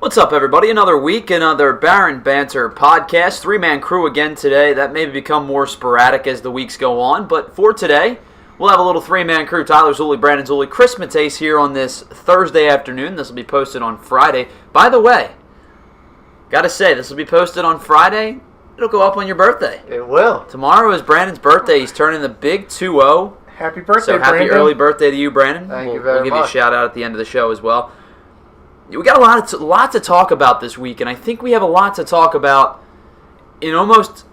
What's up, everybody? Another week, another Banter podcast. Three-man crew again today. That may become more sporadic as the weeks go on, but for today, we'll have a little three-man crew. Tyler Zulli, Brandon Zulli, Chris Matase here on this Thursday afternoon. This will be posted on Friday. By the way, gotta say, this will be posted on Friday. It'll go up on your birthday. It will. Tomorrow is Brandon's birthday. He's turning the big 2-0. Happy birthday, So happy Brandon. early birthday to you, Brandon. Thank you We'll very give you a much. shout out at the end of the show as well. We got a lot to talk about this week, and I think we have a lot to talk about in almost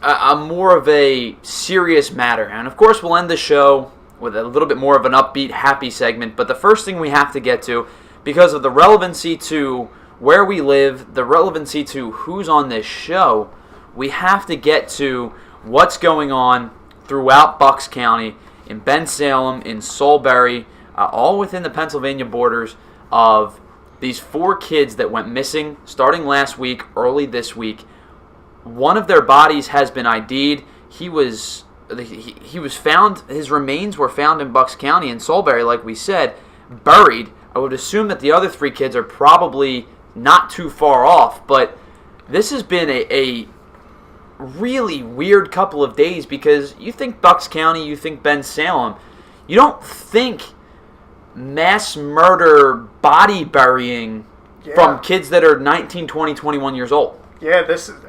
a more of a serious matter. And of course, we'll end the show with a little bit more of an upbeat, happy segment. But the first thing we have to get to, because of the relevancy to where we live, the relevancy to who's on this show, we have to get to what's going on throughout Bucks County, in Bensalem, in Solebury, all within the Pennsylvania borders, of these 4 kids that went missing starting last week, early this week. One of their bodies has been ID'd. He was found, his remains were found in Bucks County in Solebury, like we said, buried. I would assume that the other 3 kids are probably not too far off, but this has been a really weird couple of days, because you think Bucks County, you think Bensalem, you don't think mass murder, body burying from kids that are 19, 20, 21 years old. Yeah,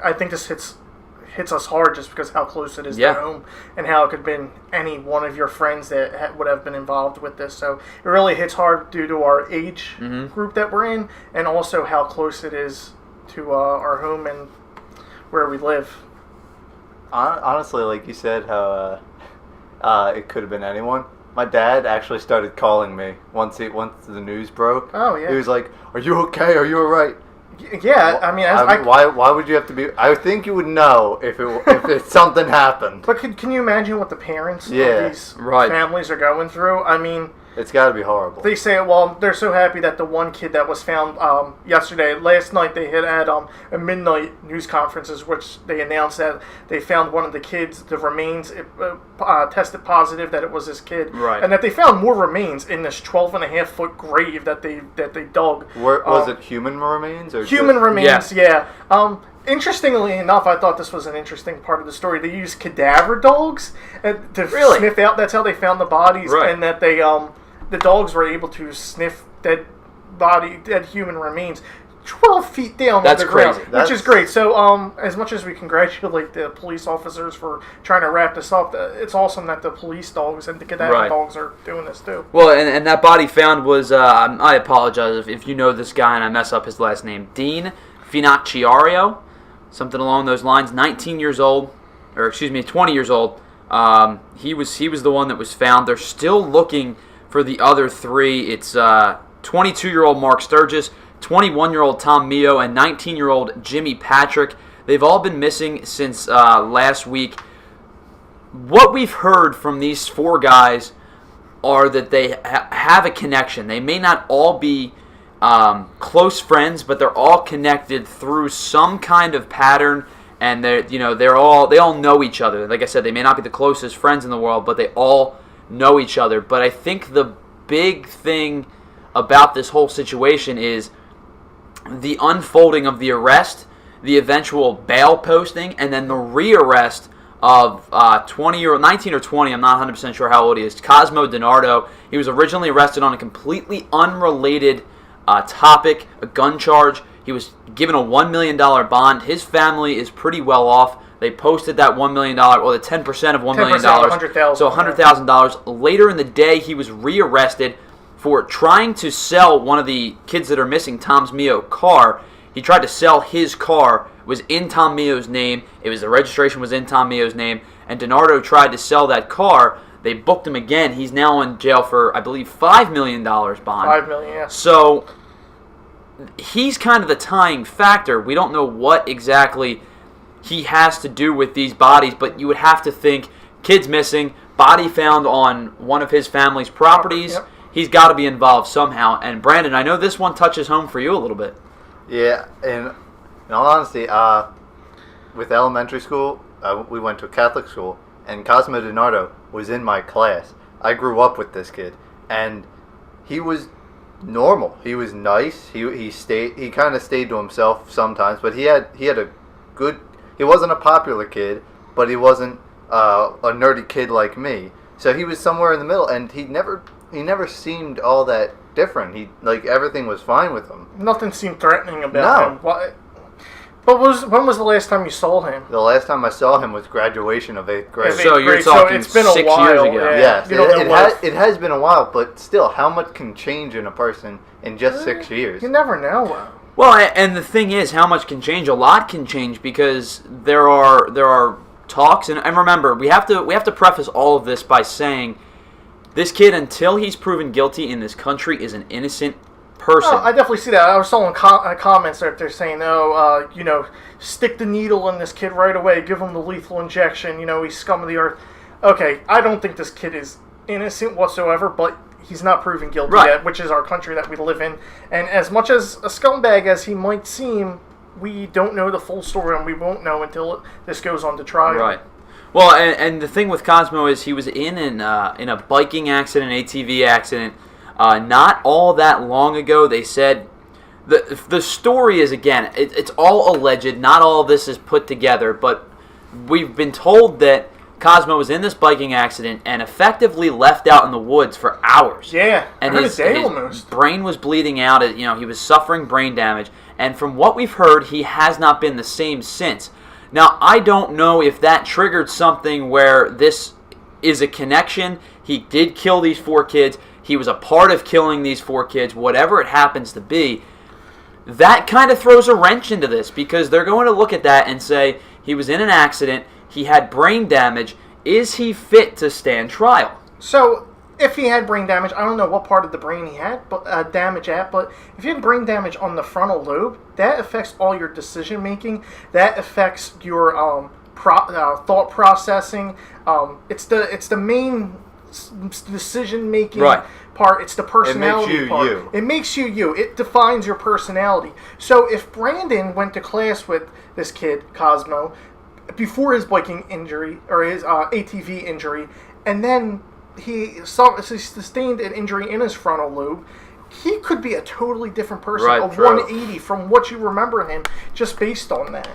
I think this hits us hard just because how close it is to home and how it could have been any one of your friends that would have been involved with this. So it really hits hard due to our age group that we're in, and also how close it is to our home and where we live. Honestly, like you said, how it could have been anyone. My dad actually started calling me once the news broke. Oh yeah. He was like, "Are you okay? Are you alright?" Yeah, I mean, why would you have to be? I think you would know if something happened. But can you imagine what the parents of these families are going through? I mean, it's got to be horrible. They say, well, they're so happy that the one kid that was found last night, they had a midnight news conferences, which they announced that they found one of the kids, the remains tested positive that it was this kid, and that they found more remains in this 12.5-foot grave that they dug. Was it human remains or human remains? Yeah. Interestingly enough, I thought this was an interesting part of the story. They used cadaver dogs to sniff out. That's how they found the bodies, and that they the dogs were able to sniff dead human remains 12 feet down on the ground, which is great. So, as much as we congratulate the police officers for trying to wrap this up, it's awesome that the police dogs and the cadaver dogs are doing this too. Well, and that body found was, I apologize if you know this guy and I mess up his last name, Dean Finacciario, something along those lines, 19 years old, or excuse me, 20 years old. He was the one that was found. They're still looking for the other 3. It's 22-year-old Mark Sturgis, 21-year-old Tom Mio, and 19-year-old Jimmy Patrick. They've all been missing since last week. What we've heard from these 4 guys are that they have a connection. They may not all be close friends, but they're all connected through some kind of pattern, and they all know each other. Like I said, they may not be the closest friends in the world, but they all know each other. But I think the big thing about this whole situation is the unfolding of the arrest, the eventual bail posting, and then the rearrest of 19 or 20, I'm not 100% sure how old he is, Cosmo Dinardo. He was originally arrested on a completely unrelated topic, a gun charge. He was given a $1 million bond. His family is pretty well off. They posted that $1 million, or the 10% of $1 million. $100,000. So $100,000. Later in the day, he was rearrested for trying to sell one of the kids that are missing, Tom's Mio, car. He tried to sell his car. It was in Tom Mio's name. The registration was in Tom Mio's name. And Dinardo tried to sell that car. They booked him again. He's now in jail for, I believe, $5 million bond. $5 million, yeah. So he's kind of the tying factor. We don't know what exactly he has to do with these bodies, but you would have to think kids missing, body found on one of his family's properties. Yep. He's got to be involved somehow. And Brandon, I know this one touches home for you a little bit. Yeah, and in all honesty, with elementary school, we went to a Catholic school, and Cosmo Dinardo was in my class. I grew up with this kid, and he was normal. He was nice. He kind of stayed to himself sometimes, but he had a good. He wasn't a popular kid, but he wasn't a nerdy kid like me. So he was somewhere in the middle, and he never seemed all that different. Everything was fine with him. Nothing seemed threatening about him. What? But when was the last time you saw him? The last time I saw him was graduation of 8th grade. So you're talking it's been 6 a while, years ago. Yeah. Yes, it has been a while, but still, how much can change in a person in just 6 years? You never know. Well, and the thing is, how much can change? A lot can change because there are talks, and remember, we have to preface all of this by saying this kid, until he's proven guilty in this country, is an innocent person. Oh, I definitely see that. I was seeing comments that they're saying, stick the needle in this kid right away, give him the lethal injection, he's scum of the earth. Okay, I don't think this kid is innocent whatsoever, but he's not proven guilty yet, which is our country that we live in. And as much as a scumbag as he might seem, we don't know the full story, and we won't know until this goes on to trial. Right. Well, and the thing with Cosmo is he was in a biking accident, ATV accident, not all that long ago. They said the story is, again, it's all alleged. Not all of this is put together, but we've been told that Cosmo was in this biking accident and effectively left out in the woods for hours. Yeah, and his almost. Brain was bleeding out. He was suffering brain damage, and from what we've heard, he has not been the same since. Now, I don't know if that triggered something where this is a connection. He did kill these 4 kids. He was a part of killing these 4 kids, whatever it happens to be. That kind of throws a wrench into this because they're going to look at that and say, he was in an accident, he had brain damage, is he fit to stand trial? So, if he had brain damage, I don't know what part of the brain he had damage at, but if you have brain damage on the frontal lobe, that affects all your decision making. That affects your thought processing. It's the main decision making part. It's the personality part. It makes you you. It defines your personality. So if Brandon went to class with this kid Cosmo before his biking injury or his ATV injury, and then he sustained an injury in his frontal lobe, he could be a totally different person, a 180 from what you remember him, just based on that.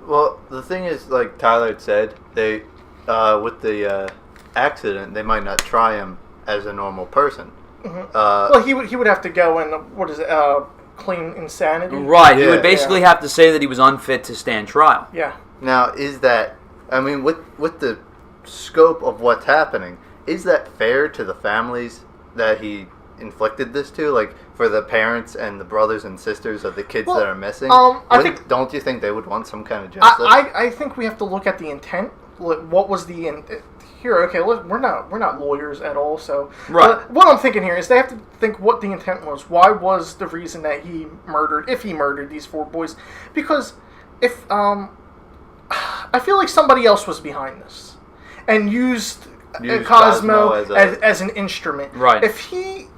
Well, the thing is, like Tyler had said, they with the accident, they might not try him as a normal person. Mm-hmm. Well, he would have to go in claim insanity. Right. He would basically have to say that he was unfit to stand trial. Yeah. Now, is that? I mean, with the scope of what's happening, is that fair to the families that he inflicted this to? Like, for the parents and the brothers and sisters of the kids that are missing? Don't you think they would want some kind of justice? I think we have to look at the intent. What was the here? Okay, we're not lawyers at all. So, what I'm thinking here is they have to think what the intent was. Why was the reason that he murdered, if he murdered these 4 boys? Because if I feel like somebody else was behind this and used Cosmo as an instrument. Right.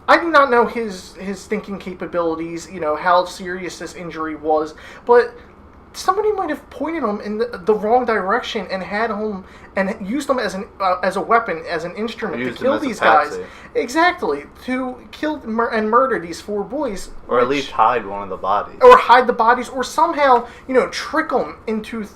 I do not know his thinking capabilities, how serious this injury was, but somebody might have pointed him in the wrong direction and had him and used him as a weapon, as an instrument to kill these guys. Exactly, to kill and murder these 4 boys, or at least hide one of the bodies, or somehow trick them into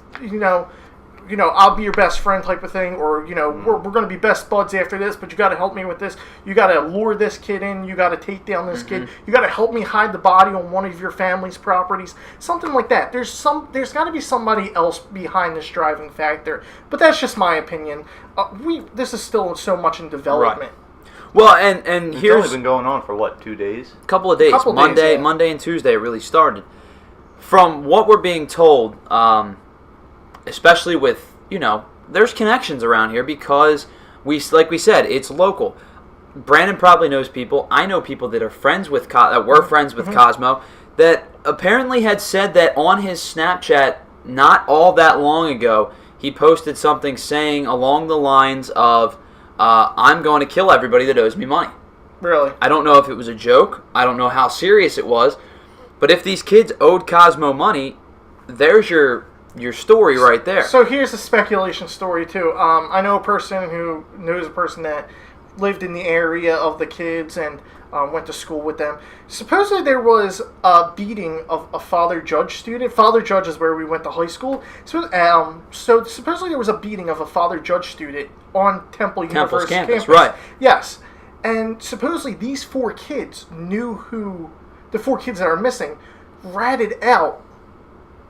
I'll be your best friend type of thing, or we're going to be best buds after this, but you got to help me with this. You got to lure this kid in. You got to take down this kid. You got to help me hide the body on one of your family's properties, something like that. There's got to be somebody else behind this driving factor, but that's just my opinion. This is still so much in development. Right. Well, and it's here's only been going on for what, 2 days? Couple of days. Monday and Tuesday it really started. From what we're being told, especially with, there's connections around here because like we said, it's local. Brandon probably knows people. I know people that are friends with that were friends with Cosmo that apparently had said that on his Snapchat not all that long ago he posted something saying along the lines of, I'm going to kill everybody that owes me money. Really? I don't know if it was a joke. I don't know how serious it was. But if these kids owed Cosmo money, there's your story right there. So here's a speculation story too. I know a person who knows a person that lived in the area of the kids and went to school with them. Supposedly there was a beating of a Father Judge student. Father Judge is where we went to high school. So supposedly there was a beating of a Father Judge student on Temple University campus. Right. Yes. And supposedly these 4 kids knew who, the 4 kids that are missing, ratted out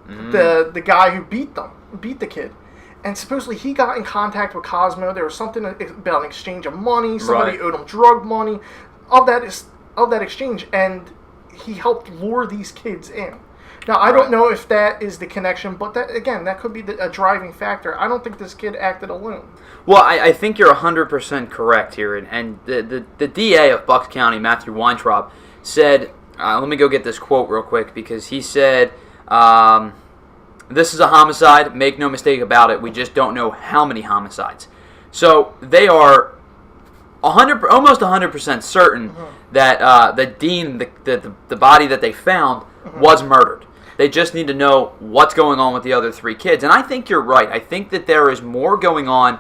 the guy who beat the kid. And supposedly he got in contact with Cosmo. There was something about an exchange of money. Somebody owed him drug money. Of that exchange, and he helped lure these kids in. Now, I don't know if that is the connection, but that could be a driving factor. I don't think this kid acted alone. Well, I think you're 100% correct here, and the DA of Bucks County, Matthew Weintraub, said, let me go get this quote real quick, because he said, this is a homicide, make no mistake about it, we just don't know how many homicides. So they are almost 100% certain that the Dean, the body that they found, was murdered. They just need to know what's going on with the other 3 kids. And I think you're right. I think that there is more going on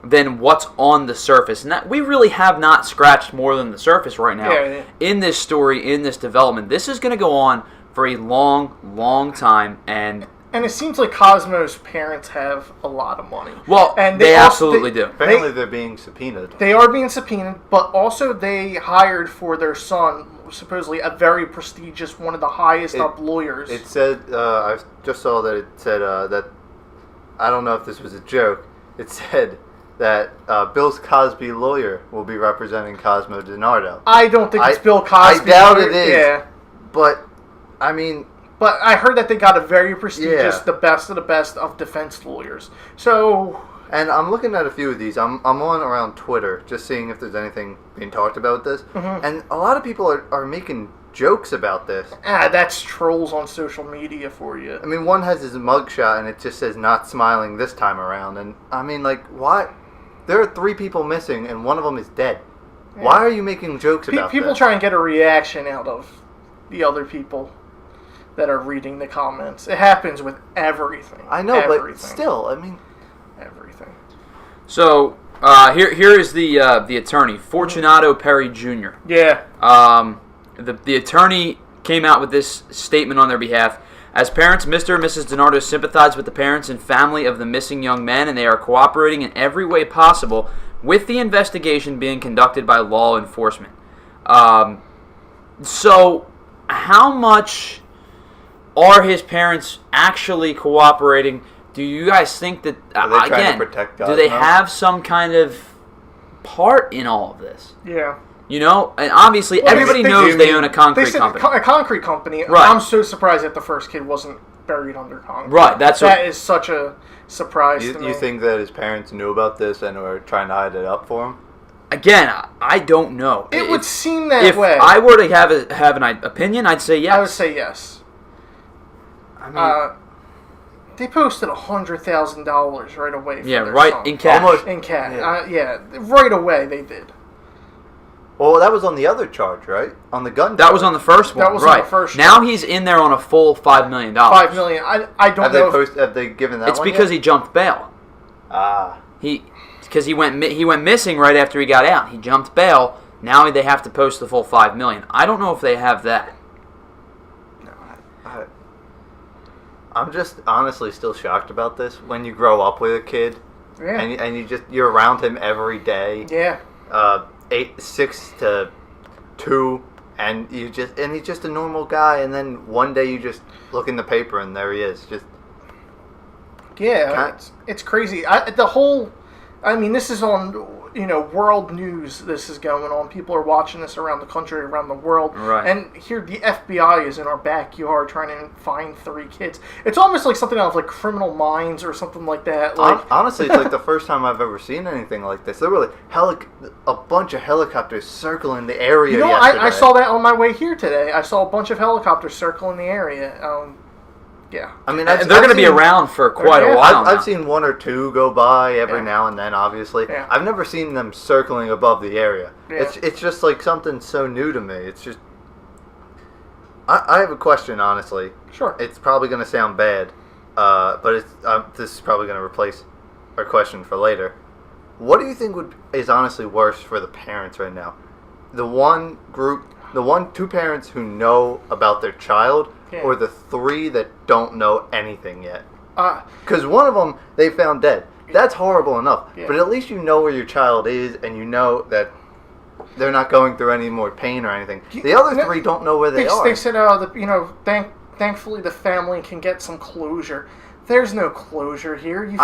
than what's on the surface. And that we really have not scratched more than the surface right now in this story, in this development. This is going to go on for a long, long time. And it seems like Cosmo's parents have a lot of money. Well, and they absolutely do. Apparently they're being subpoenaed. They are being subpoenaed, but also they hired for their son, supposedly a very prestigious, one of the highest up lawyers. It said, I just saw that it said that, I don't know if this was a joke, it said that Bill Cosby lawyer will be representing Cosmo Dinardo. I don't think it's Bill Cosby. I doubt it is. Yeah. But, I mean... But I heard that they got a very prestigious, the best of the best of defense lawyers. So... And I'm looking at a few of these. I'm on around Twitter, just seeing if there's anything being talked about this. And a lot of people are making jokes about this. That's trolls on social media for you. I mean, one has his mugshot, and it just says, not smiling this time around. And, I mean, like, why? There are 3 people missing, and one of them is dead. Yeah. Why are you making jokes about people this? Try and get a reaction out of the other people that are reading the comments. It happens with everything. I know, but still, I mean... Everything. So, here is the attorney, Fortunato Perry Jr. Yeah. The attorney came out with this statement on their behalf. As parents, Mr. and Mrs. Dinardo sympathize with the parents and family of the missing young men, and they are cooperating in every way possible with the investigation being conducted by law enforcement. So, how much are his parents actually cooperating? Do you guys think that, trying to protect do they have some kind of part in all of this? Yeah. You know, and obviously everybody knows they own a concrete company. A concrete company. Right. I'm so surprised that the first kid wasn't buried under concrete. Right. That is such a surprise to me. You think that his parents knew about this and were trying to hide it up for him? Again, I don't know. It would seem that way. If I were to have an opinion, I'd say yes. I would say yes. I mean... They posted $100,000 right away for their son. In cash. Almost, in cash. Right away they did. Well, that was on the other charge, right? On the gun charge. That was on the first one, That was on the first Now one. He's in there on a full $5 million. $5 million. I don't know. Have they given that it's one because yet? he jumped bail. Because he went missing right after he got out. He jumped bail. Now they have to post the full $5 million. I don't know if they have that. I'm just honestly still shocked about this. When you grow up with a kid, and you're around him every day. Yeah. 6 to 2, and he's just a normal guy. And then one day you just look in the paper and there he is. Just it's crazy. This is on world news. This is going on. People are watching this around the country, around the world. Right. And here the FBI is in our backyard trying to find 3 kids. It's almost like something out of like Criminal Minds or something like that. Like honestly, it's like the first time I've ever seen anything like this. There were like a bunch of helicopters circling the area. Yesterday. I saw that on my way here today. I saw a bunch of helicopters circling the area. Yeah. I mean, they're going to be around for quite a while. I've seen 1 or 2 go by every now and then, obviously. Yeah. I've never seen them circling above the area. Yeah. It's just like something so new to me. It's just... I have a question, honestly. Sure. It's probably going to sound bad, but this is probably going to replace our question for later. What do you think is honestly worse for the parents right now? The two parents who know about their child, or the 3 that don't know anything yet? Because one of them they found dead. That's horrible enough. Yeah. But at least you know where your child is, and you know that they're not going through any more pain or anything. The other 3 don't know where they are. They said, thankfully the family can get some closure. There's no closure here. You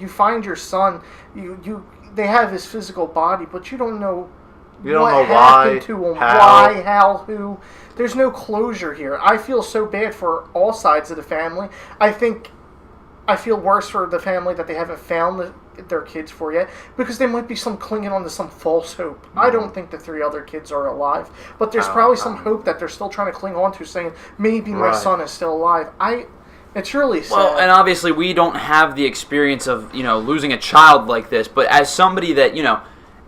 find your son. They have his physical body, but you don't know. What happened to him? Why? How? Who? There's no closure here. I feel so bad for all sides of the family. I feel worse for the family that they haven't found their kids for yet, because they might be clinging on to some false hope. I don't think the 3 other kids are alive, but there's probably some hope that they're still trying to cling on to, saying maybe my son is still alive. It's really sad. Well, and obviously we don't have the experience of losing a child like this, but as somebody that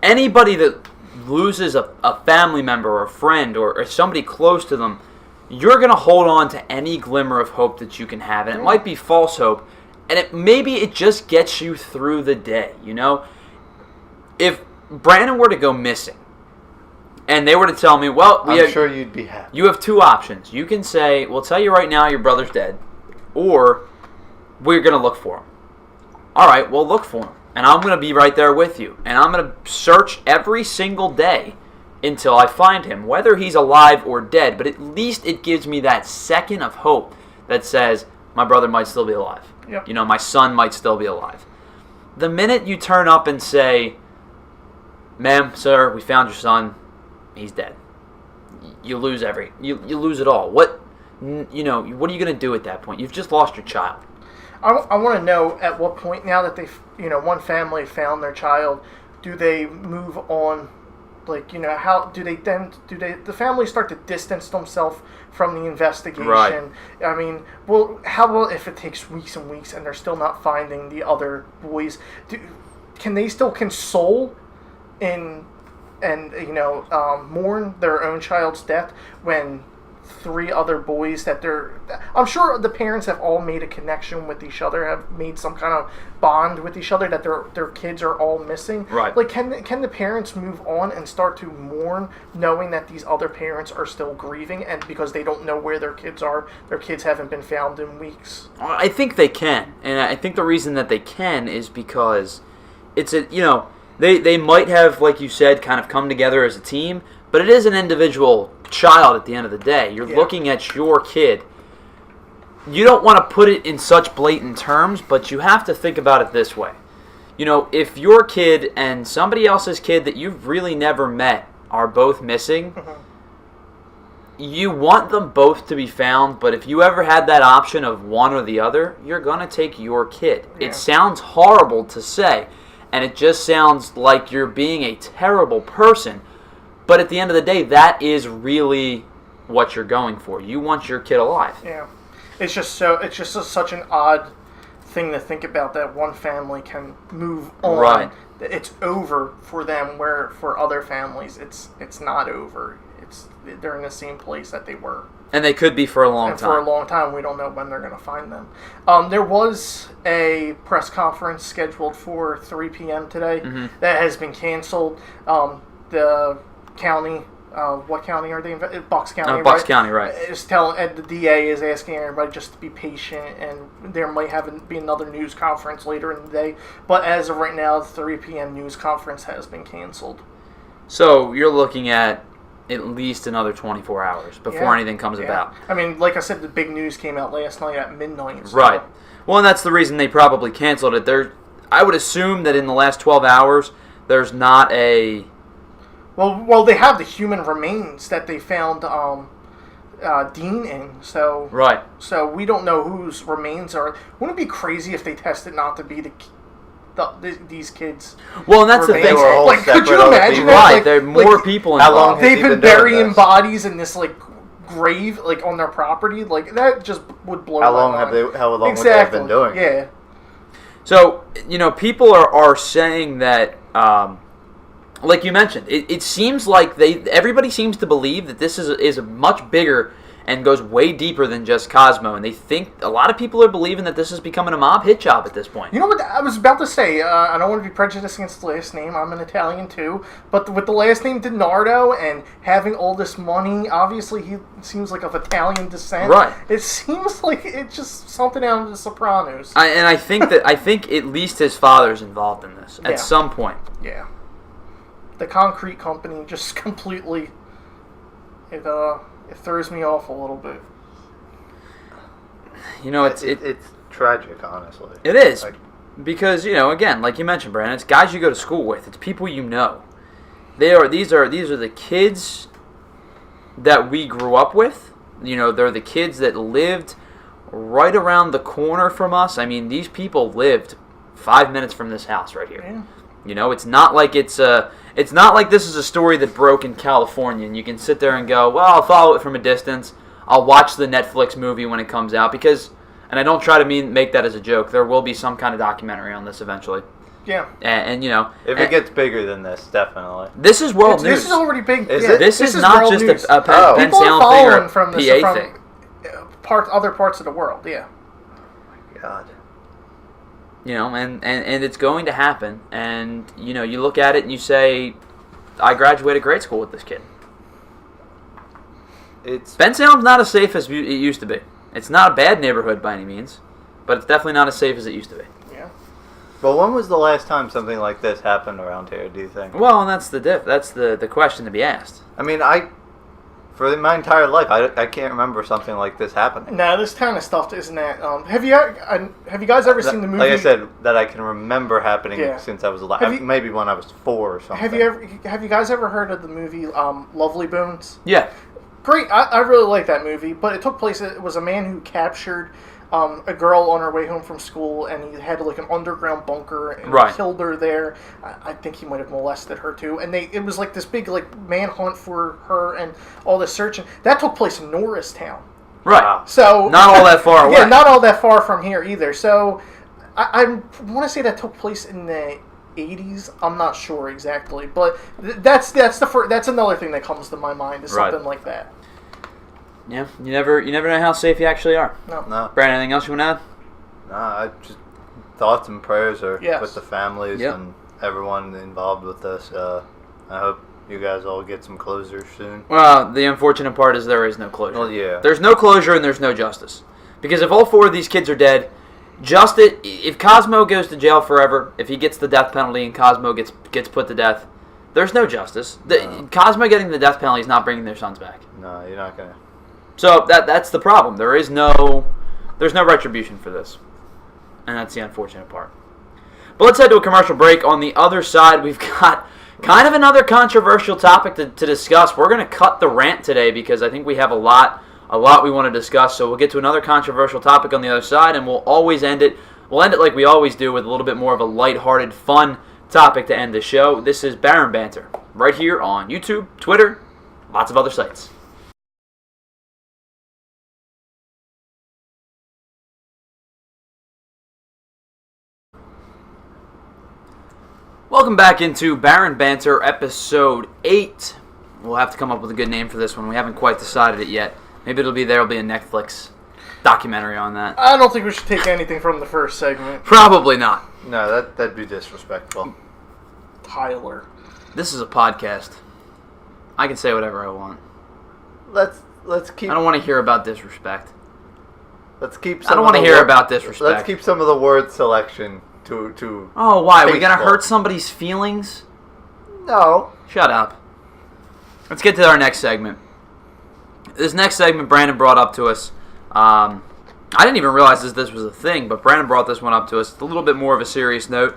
anybody that loses a family member or a friend or somebody close to them, you're going to hold on to any glimmer of hope that you can have, and it might be false hope, and maybe it just gets you through the day. If Brandon were to go missing and they were to tell me, well, I'm sure you'd be happy. You have 2 options. You can say, we'll tell you right now your brother's dead, or we're going to look for him. All right, we'll look for him. And I'm going to be right there with you. And I'm going to search every single day until I find him, whether he's alive or dead. But at least it gives me that second of hope that says, my brother might still be alive. Yep. My son might still be alive. The minute you turn up and say, ma'am, sir, we found your son, he's dead. You lose you lose it all. What are you going to do at that point? You've just lost your child. I want to know at what point, now that one family found their child, do they move on? How do the family start to distance themselves from the investigation? Right. I mean, how about if it takes weeks and weeks and they're still not finding the other boys? Can they still console and mourn their own child's death when 3 other boys I'm sure the parents have all made a connection with each other, have made some kind of bond with each other, that their kids are all missing. Right. Can the parents move on and start to mourn, knowing that these other parents are still grieving, and because they don't know where their kids are, their kids haven't been found in weeks? I think they can, and I think the reason that they can is because it's they might have, like you said, kind of come together as a team, but it is an individual child at the end of the day. You're looking at your kid. You don't want to put it in such blatant terms, but you have to think about it this way. If your kid and somebody else's kid that you've really never met are both missing, you want them both to be found, but if you ever had that option of one or the other, you're going to take your kid. Yeah. It sounds horrible to say, and it just sounds like you're being a terrible person. But at the end of the day, that is really what you're going for. You want your kid alive. Yeah, it's just such an odd thing to think about, that one family can move on. Right. It's over for them, where for other families, it's not over. They're in the same place that they were. And they could be for a long time. For a long time. We don't know when they're going to find them. There was a press conference scheduled for 3 p.m. today that has been canceled. The county, what county are they in? Bucks County, Bucks County, right. The DA is asking everybody just to be patient, and there might be another news conference later in the day. But as of right now, the 3 p.m. news conference has been canceled. So you're looking at least another 24 hours before anything comes about. I mean, like I said, the big news came out last night at midnight. So. Right. Well, and that's the reason they probably canceled it. I would assume that in the last 12 hours, there's not a... Well, they have the human remains that they found Dean in. So right. So we don't know whose remains are. Wouldn't it be crazy if they tested not to be these kids? Well, and that's remains? The thing. Like, could you imagine that? Right. Like, there are more people involved. They've been burying bodies in this grave on their property. That just would blow my mind. How long would they have been doing? Yeah. So people are saying that. Like you mentioned, it seems like everybody seems to believe that this is a much bigger and goes way deeper than just Cosmo. And they think a lot of people are believing that this is becoming a mob hit job at this point. You know what I was about to say? I don't want to be prejudiced against the last name. I'm an Italian too, but with the last name Dinardo and having all this money, obviously he seems like of Italian descent. Right. It seems like it's just something out of The Sopranos. I think at least his father's involved in this at some point. Yeah. The concrete company just completely it throws me off a little bit. You know, it's tragic, honestly. It is. Because, again, like you mentioned, Brandon, it's guys you go to school with. It's people you know. These are the kids that we grew up with. They're the kids that lived right around the corner from us. I mean, these people lived 5 minutes from this house right here. Yeah. It's not like it's not like this is a story that broke in California and you can sit there and go, well, I'll follow it from a distance. I'll watch the Netflix movie when it comes out because, and I don't try to make that as a joke, there will be some kind of documentary on this eventually. Yeah. And if it gets bigger than this, definitely. This is world news. This is already big. This is not just news. a Penn Salem thing or a PA thing. Other parts of the world, yeah. Oh my God. And it's going to happen. And, you look at it and you say, I graduated grade school with this kid. Penn Salem's not as safe as it used to be. It's not a bad neighborhood by any means, but it's definitely not as safe as it used to be. Yeah. But when was the last time something like this happened around here, do you think? Well, and that's the question to be asked. I mean, for my entire life, I can't remember something like this happening. No, this kind of stuff isn't that. Have you guys ever seen the movie? Like I said, that I can remember happening since I was alive. Maybe when I was 4 or something. Have you guys ever heard of the movie Lovely Bones? Yeah. Great. I really like that movie, but it took place. It was a man who captured a girl on her way home from school, and he had like an underground bunker and killed her there. I think he might have molested her too. And it was like this big manhunt for her and all this searching. That took place in Norristown. Right. Wow. So not all that far away. Yeah, not all that far from here either. So I want to say that took place in the 80s. I'm not sure exactly, but that's another thing that comes to my mind is something like that. Yeah, you never know how safe you actually are. No. Brandon, anything else you want to add? No, just thoughts and prayers are with the families and everyone involved with this. I hope you guys all get some closure soon. Well, the unfortunate part is there is no closure. Well, yeah. There's no closure and there's no justice. Because if all 4 of these kids are dead, if Cosmo goes to jail forever, if he gets the death penalty and Cosmo gets put to death, there's no justice. Cosmo getting the death penalty is not bringing their sons back. No, you're not going to. So that's the problem. There's no retribution for this. And that's the unfortunate part. But let's head to a commercial break. On the other side, we've got kind of another controversial topic to discuss. We're going to cut the rant today because I think we have a lot we want to discuss. So we'll get to another controversial topic on the other side, and we'll always end it. We'll end it like we always do with a little bit more of a lighthearted, fun topic to end the show. This is Baron Banter, right here on YouTube, Twitter, lots of other sites. Welcome back into Baron Banter, episode 8. We'll have to come up with a good name for this one. We haven't quite decided it yet. Maybe there'll be a Netflix documentary on that. I don't think we should take anything from the first segment. Probably not. No, that'd be disrespectful. Tyler. This is a podcast. I can say whatever I want. Let's keep. I don't want to hear about disrespect. Let's keep. I don't want to hear about disrespect. Let's keep some of the word selection to. Oh, why? Are we gonna hurt somebody's feelings? No. Shut up. Let's get to our next segment. This next segment Brandon brought up to us. I didn't even realize this was a thing, but Brandon brought this one up to us. It's a little bit more of a serious note.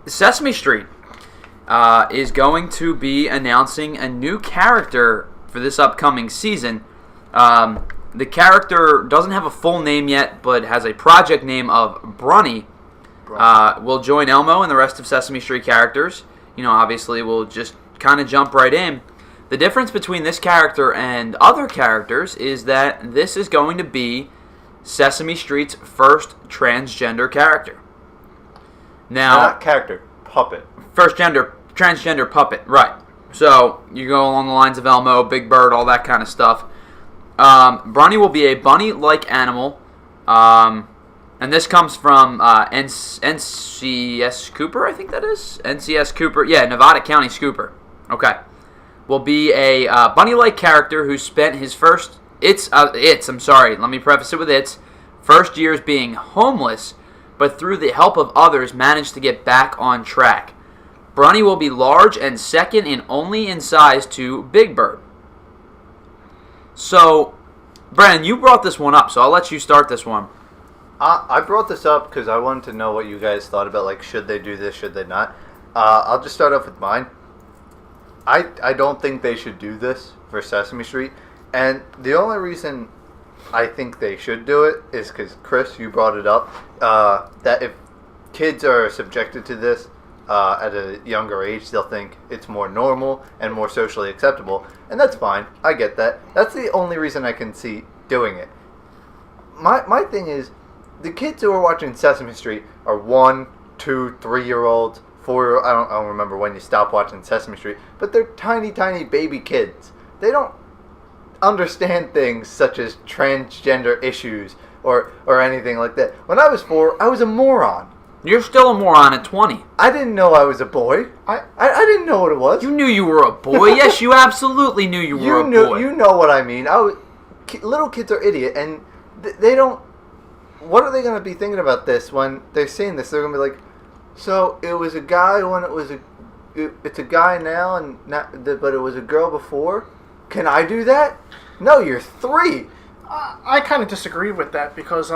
Sesame Street is going to be announcing a new character for this upcoming season. The character doesn't have a full name yet, but has a project name of Brunny. Will join Elmo and the rest of Sesame Street characters. Obviously, we'll just kind of jump right in. The difference between this character and other characters is that this is going to be Sesame Street's first transgender character. Now, not character, puppet. First transgender puppet, right. So, you go along the lines of Elmo, Big Bird, all that kind of stuff. Bronny will be a bunny-like animal. And this comes from NCS Cooper, I think that is. NCS Cooper. Yeah, Nevada County Scooper. Okay. Will be a bunny-like character who spent his first... let me preface it with first years being homeless, but through the help of others managed to get back on track. Bronny will be large and second only in size to Big Bird. So, Brandon, you brought this one up, so I'll let you start this one. I brought this up because I wanted to know what you guys thought about, like, should they do this, should they not? I'll just start off with mine. I don't think they should do this for Sesame Street, and the only reason I think they should do it is because, Chris, you brought it up, that if kids are subjected to this at a younger age, they'll think it's more normal and more socially acceptable, and that's fine. I get that. That's the only reason I can see doing it. My thing is, the kids who are watching Sesame Street are 1, 2, 3-year-olds, 4. I don't remember when you stop watching Sesame Street, but they're tiny, tiny baby kids. They don't understand things such as transgender issues or anything like that. When I was 4, I was a moron. You're still a moron at 20. I didn't know I was a boy. I didn't know what it was. You knew you were a boy. Yes, you absolutely knew you were a boy. You know what I mean. Little kids are idiot, and they don't... What are they going to be thinking about this when they're seeing this? They're going to be like, so it was a guy when it's a guy now, but it was a girl before? Can I do that? No, you're 3. I kind of disagree with that because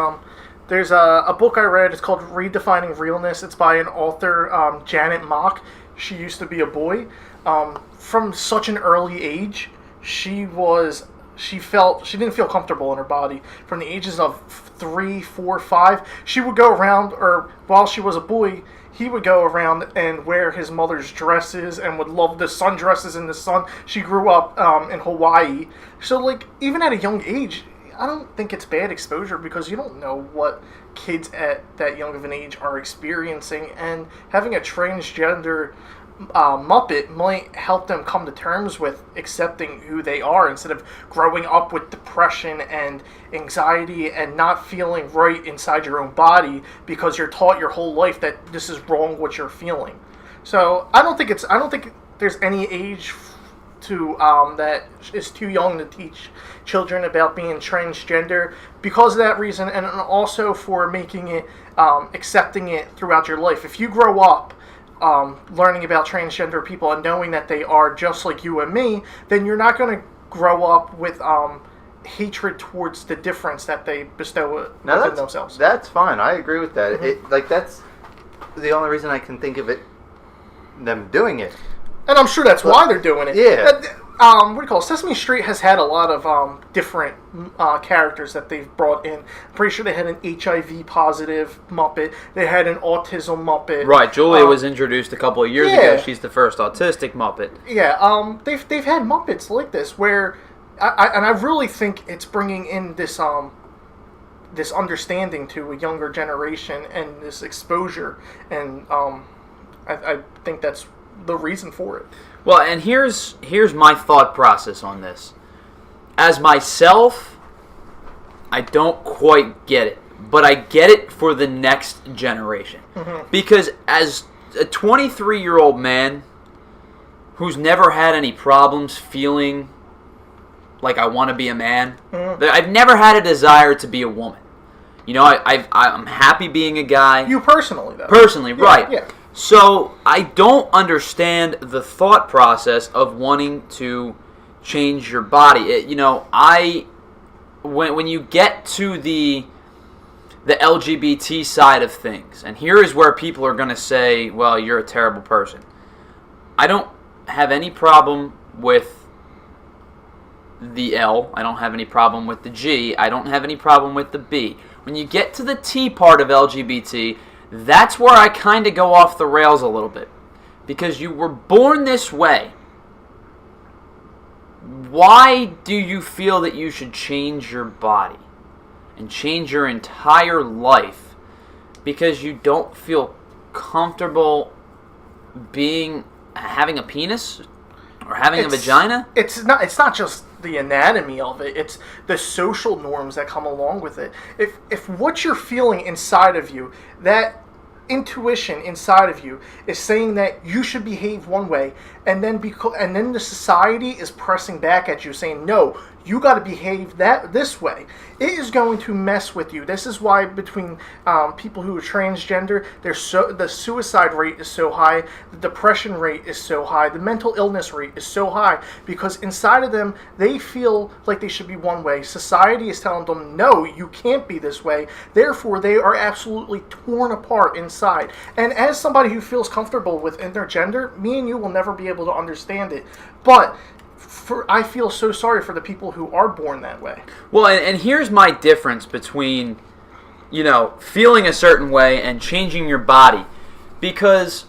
there's a book I read. It's called Redefining Realness. It's by an author, Janet Mock. She used to be a boy. From such an early age, she didn't feel comfortable in her body. From the ages of 3, 4, 5, she would go around, or while she was a boy, he would go around and wear his mother's dresses and would love the sundresses in the sun. She grew up in Hawaii. So, like, even at a young age, I don't think it's bad exposure because you don't know what kids at that young of an age are experiencing. And having a transgender Muppet might help them come to terms with accepting who they are instead of growing up with depression and anxiety and not feeling right inside your own body because you're taught your whole life that this is wrong what you're feeling. So I don't think there's any age to that is too young to teach children about being transgender because of that reason, and also for making it accepting it throughout your life. If you grow up learning about transgender people and knowing that they are just like you and me, then you're not going to grow up with hatred towards the difference that they bestow within themselves. That's fine. I agree with that. Mm-hmm. That's the only reason I can think of them doing it. And I'm sure that's why they're doing it. Yeah. What do you call it? Sesame Street has had a lot of different characters that they've brought in. I'm pretty sure they had an HIV positive Muppet. They had an autism Muppet. Right, Julia was introduced a couple of years ago. She's the first autistic Muppet. Yeah, they've had Muppets like this where, I really think it's bringing in this this understanding to a younger generation and this exposure, and I think that's the reason for it. Well, and here's my thought process on this. As myself, I don't quite get it, but I get it for the next generation. Mm-hmm. Because as a 23-year-old man who's never had any problems feeling like I want to be a man, I've never had a desire to be a woman. You know, I'm happy being a guy. You personally, though. Personally, yeah, right. Yeah. So, I don't understand the thought process of wanting to change your body. When you get to the LGBT side of things, and here is where people are going to say, well, you're a terrible person. I don't have any problem with the L. I don't have any problem with the G. I don't have any problem with the B. When you get to the T part of LGBT, that's where I kind of go off the rails a little bit. Because you were born this way. Why do you feel that you should change your body and change your entire life because you don't feel comfortable having a penis or having a vagina? It's not just the anatomy of it. It's the social norms that come along with it. If what you're feeling inside of you, that intuition inside of you is saying that you should behave one way, and then the society is pressing back at you saying, no, you got to behave this way, it is going to mess with you. This is why between people who are transgender, the suicide rate is so high, the depression rate is so high, the mental illness rate is so high, because inside of them, they feel like they should be one way. Society is telling them, no, you can't be this way. Therefore, they are absolutely torn apart inside. And as somebody who feels comfortable within their gender, me and you will never be able to understand it. But I feel so sorry for the people who are born that way. Well, and here's my difference between, feeling a certain way and changing your body. Because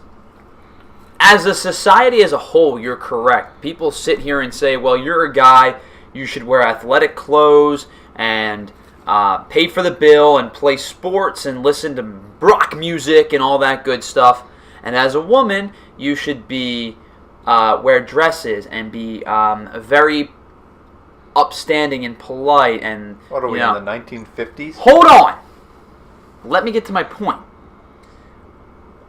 as a society as a whole, you're correct. People sit here and say, well, you're a guy, you should wear athletic clothes and pay for the bill and play sports and listen to rock music and all that good stuff. And as a woman, you should be wear dresses and be very upstanding and polite. And what are we in the 1950s? Hold on, let me get to my point.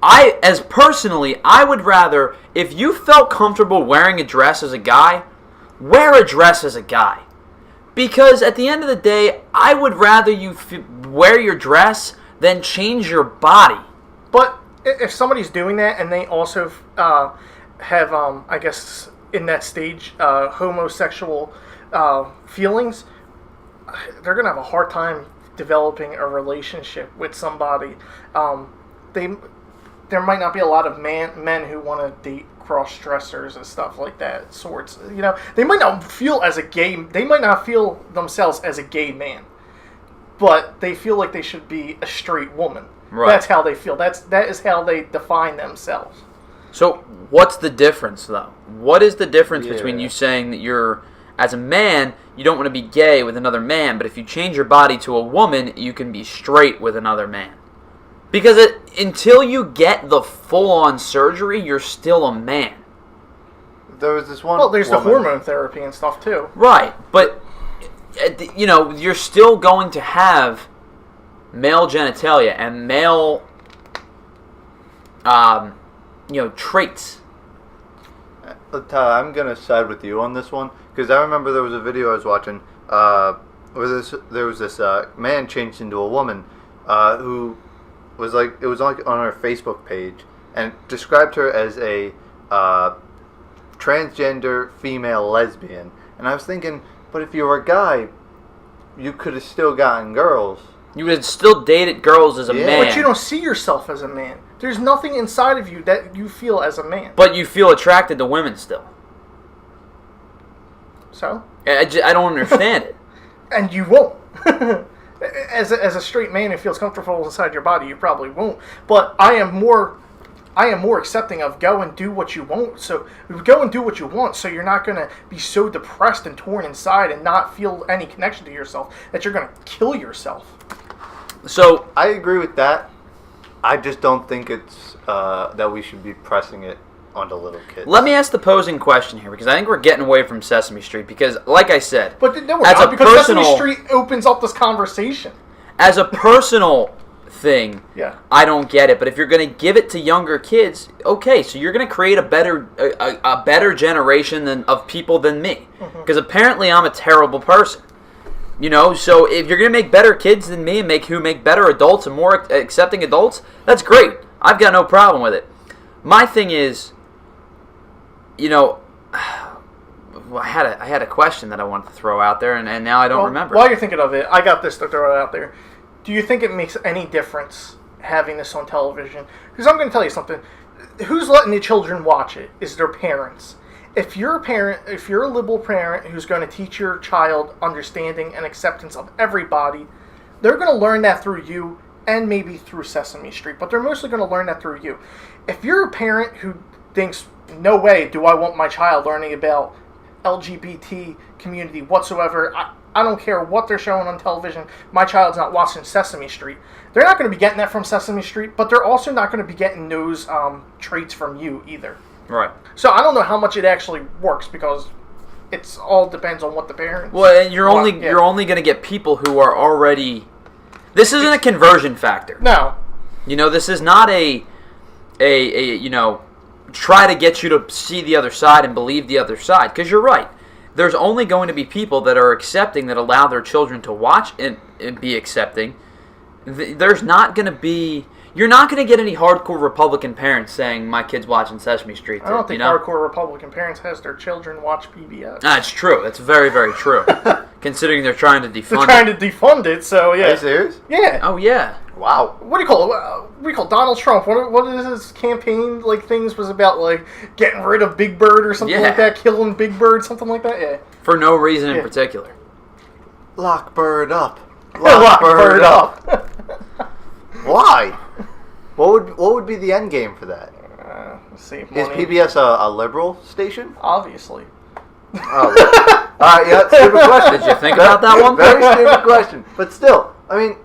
I would rather, if you felt comfortable wearing a dress as a guy, wear a dress as a guy. Because at the end of the day, I would rather you wear your dress than change your body. But if somebody's doing that and they also have, I guess, in that stage, homosexual feelings, they're going to have a hard time developing a relationship with somebody. There might not be a lot of men who want to date cross-dressers and stuff like that, sorts. They might not feel themselves as a gay man, but they feel like they should be a straight woman. Right. That's how they feel. That is how they define themselves. So, what's the difference, though? What is the difference between you saying that as a man, you don't want to be gay with another man, but if you change your body to a woman, you can be straight with another man? Because until you get the full-on surgery, you're still a man. There was this one. Well, there's the hormone therapy and stuff too. Right, but you're still going to have male genitalia and male, traits. I'm gonna side with you on this one because I remember there was a video I was watching where there was this man changed into a woman who was on her Facebook page and described her as a transgender female lesbian. And I was thinking, but if you were a guy, you could have still gotten girls. You would have still dated girls as a man. But you don't see yourself as a man. There's nothing inside of you that you feel as a man. But you feel attracted to women still. So? I don't understand it. And you won't. As a straight man who feels comfortable inside your body, you probably won't. But I am more accepting of go and do what you want. So go and do what you want. So you're not going to be so depressed and torn inside and not feel any connection to yourself that you're going to kill yourself. So I agree with that. I just don't think it's that we should be pressing it onto little kids. Let me ask the posing question here, because I think we're getting away from Sesame Street. Because, like I said, but no, we're not, because Sesame Street opens up this conversation. As a personal thing, yeah, I don't get it. But if you're going to give it to younger kids, okay, so you're going to create a better generation of people than me. Because apparently I'm a terrible person. So if you're going to make better kids than me and make better adults and more accepting adults, that's great. I've got no problem with it. My thing is, I had a question that I wanted to throw out there, and now I don't remember. While you're thinking of it, I got this to throw out there. Do you think it makes any difference having this on television? Because I'm going to tell you something. Who's letting the children watch it is their parents. If you're a liberal parent who's going to teach your child understanding and acceptance of everybody, they're going to learn that through you and maybe through Sesame Street, but they're mostly going to learn that through you. If you're a parent who thinks, no way do I want my child learning about LGBT community whatsoever, I don't care what they're showing on television, my child's not watching Sesame Street. They're not going to be getting that from Sesame Street, but they're also not going to be getting those traits from you either. Right. So I don't know how much it actually works because It's all depends on what the parents. Well, and you're only going to get people who are already. This isn't a conversion factor. No. This is not a try to get you to see the other side and believe the other side. Because you're right. There's only going to be people that are accepting, that allow their children to watch and be accepting. There's not going to be. You're not going to get any hardcore Republican parents saying, my kid's watching Sesame Street. I don't think hardcore Republican parents has their children watch PBS. That's true. That's very, very true. Considering they're trying to defund it. They're trying to defund it, so yeah. Are you serious? Yeah. Oh, yeah. Wow. What do you call it? We call Donald Trump. What is his campaign things was about, getting rid of Big Bird or something like that, killing Big Bird, something like that. Yeah. For no reason in particular. Lock Bird up. Lock Bird up. Why? What would be the end game for that? Save money. Is PBS a liberal station? Obviously. Oh. All right. Yeah. Stupid question. Did you think about that one? Very stupid question. But still, I mean,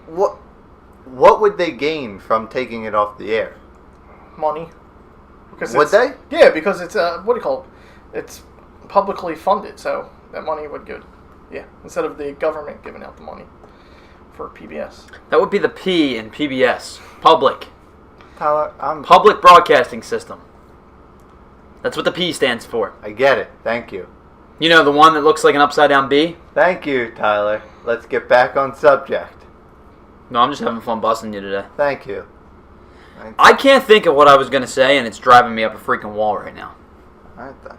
what would they gain from taking it off the air? Money. Because would they? Yeah, because it's what do you call it? It's publicly funded, so that money would go. Yeah, instead of the government giving out the money for PBS. That would be the P in PBS. Public. Tyler, Public Broadcasting System. That's what the P stands for. I get it. Thank you. You know, the one that looks like an upside-down B? Thank you, Tyler. Let's get back on subject. No, I'm just having fun busting you today. Thank you. I can't think of what I was going to say, and it's driving me up a freaking wall right now. All right, then.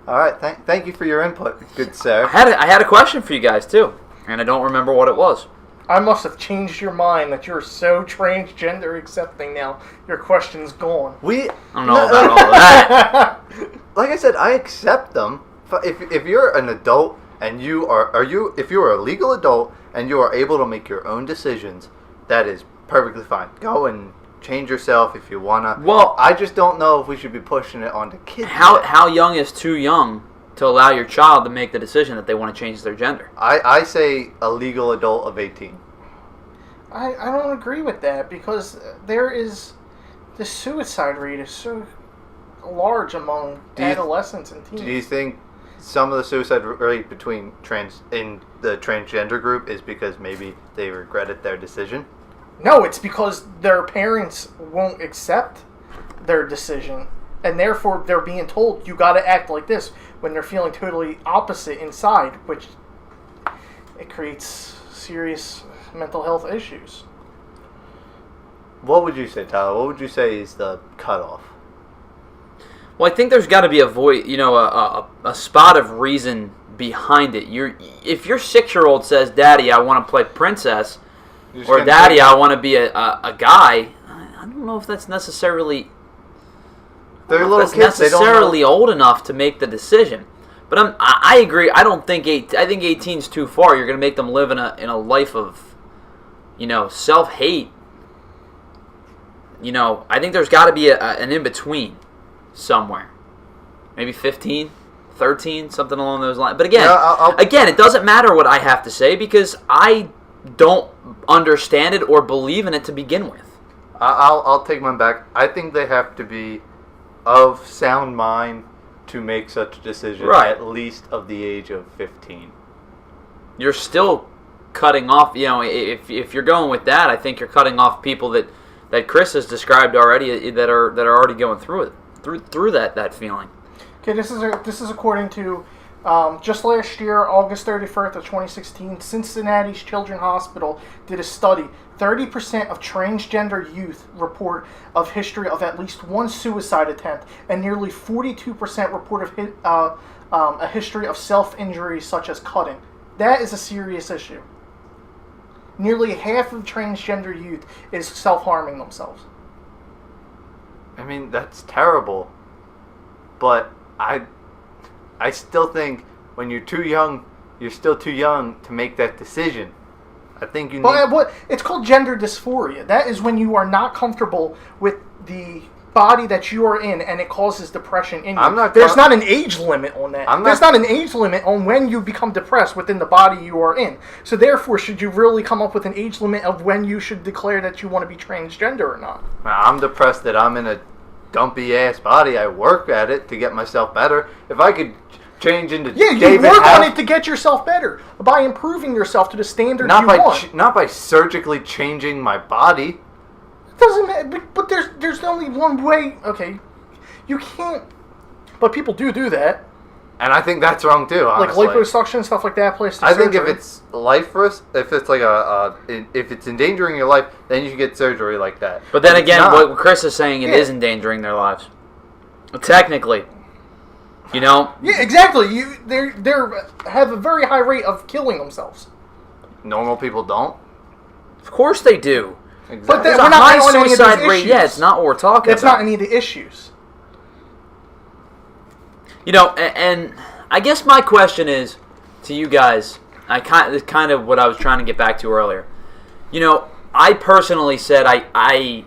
All right, thank you for your input, good sir. I had a question for you guys, too, and I don't remember what it was. I must have changed your mind that you're so transgender accepting now. Your question's gone. I don't know about all of that. Like I said, I accept them. If you're an adult and if you're a legal adult and you are able to make your own decisions, that is perfectly fine. Go and change yourself if you wanna. Well, I just don't know if we should be pushing it onto kids. How young is too young to allow your child to make the decision that they want to change their gender? I say a legal adult of 18. I don't agree with that because the suicide rate is so large among adolescents and teens. Do you think some of the suicide rate in the transgender group is because maybe they regretted their decision? No, it's because their parents won't accept their decision, and therefore they're being told, you gotta act like this, when they're feeling totally opposite inside, which it creates serious mental health issues. What would you say, Tyler? What would you say is the cutoff? Well, I think there's got to be a spot of reason behind it. If your 6-year-old says, "Daddy, I want to play princess," or "Daddy, I want to be a guy," I don't know if that's necessarily. They're little kids. Necessarily they don't know. Old enough to make the decision. But I agree. I don't think I think 18's too far. You're going to make them live in a life of, self-hate. I think there's got to be an in-between somewhere. Maybe 15, 13, something along those lines. But again, again, it doesn't matter what I have to say because I don't understand it or believe in it to begin with. I'll take mine back. I think they have to be of sound mind to make such a decision, at least of the age of 15. You're still cutting off, if you're going with that, I think you're cutting off people that Chris has described already that are already going through it, through that feeling. Okay, this is according to just last year, August 31st of 2016, Cincinnati's Children's Hospital did a study. 30% of transgender youth report of history of at least one suicide attempt, and nearly 42% report of a history of self-injury such as cutting. That is a serious issue. Nearly half of transgender youth is self-harming themselves. I mean, that's terrible. But I still think when you're too young, you're still too young to make that decision. I think you need... it's called gender dysphoria. That is when you are not comfortable with the body that you are in, and it causes depression in you. There's not an age limit on that. There's not an age limit on when you become depressed within the body you are in. So therefore, should you really come up with an age limit of when you should declare that you want to be transgender or not? I'm depressed that I'm in a dumpy ass body. I work at it to get myself better. If I could change into you work on it to get yourself better by improving yourself to the standard you want. Not by surgically changing my body. It doesn't matter, but there's only one way. Okay, you can't. But people do that. And I think that's wrong too. Honestly. Like liposuction, stuff like that. Plastic I think surgery. if it's life risk, if it's like if it's endangering your life, then you should get surgery like that. But then again, what Chris is saying, it is endangering their lives. Technically, you know. Yeah, exactly. They have a very high rate of killing themselves. Normal people don't. Of course they do. Exactly. But there's we're a not high on suicide any of those rate. issues. Yeah, it's not what we're talking That's about. not any of the issues. You know, and I guess my question is to you guys. It's kind of what I was trying to get back to earlier. You know, I personally said I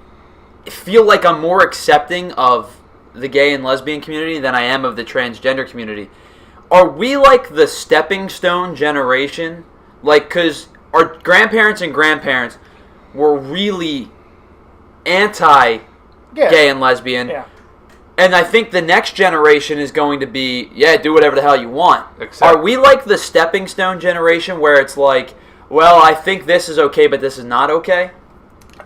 feel like I'm more accepting of the gay and lesbian community than I am of the transgender community. Are we like the stepping stone generation? Like, because our grandparents and grandparents were really anti-gay and lesbian. Yeah. And I think the next generation is going to be, do whatever the hell you want. Are we like the stepping stone generation where it's like, well, I think this is okay, but this is not okay?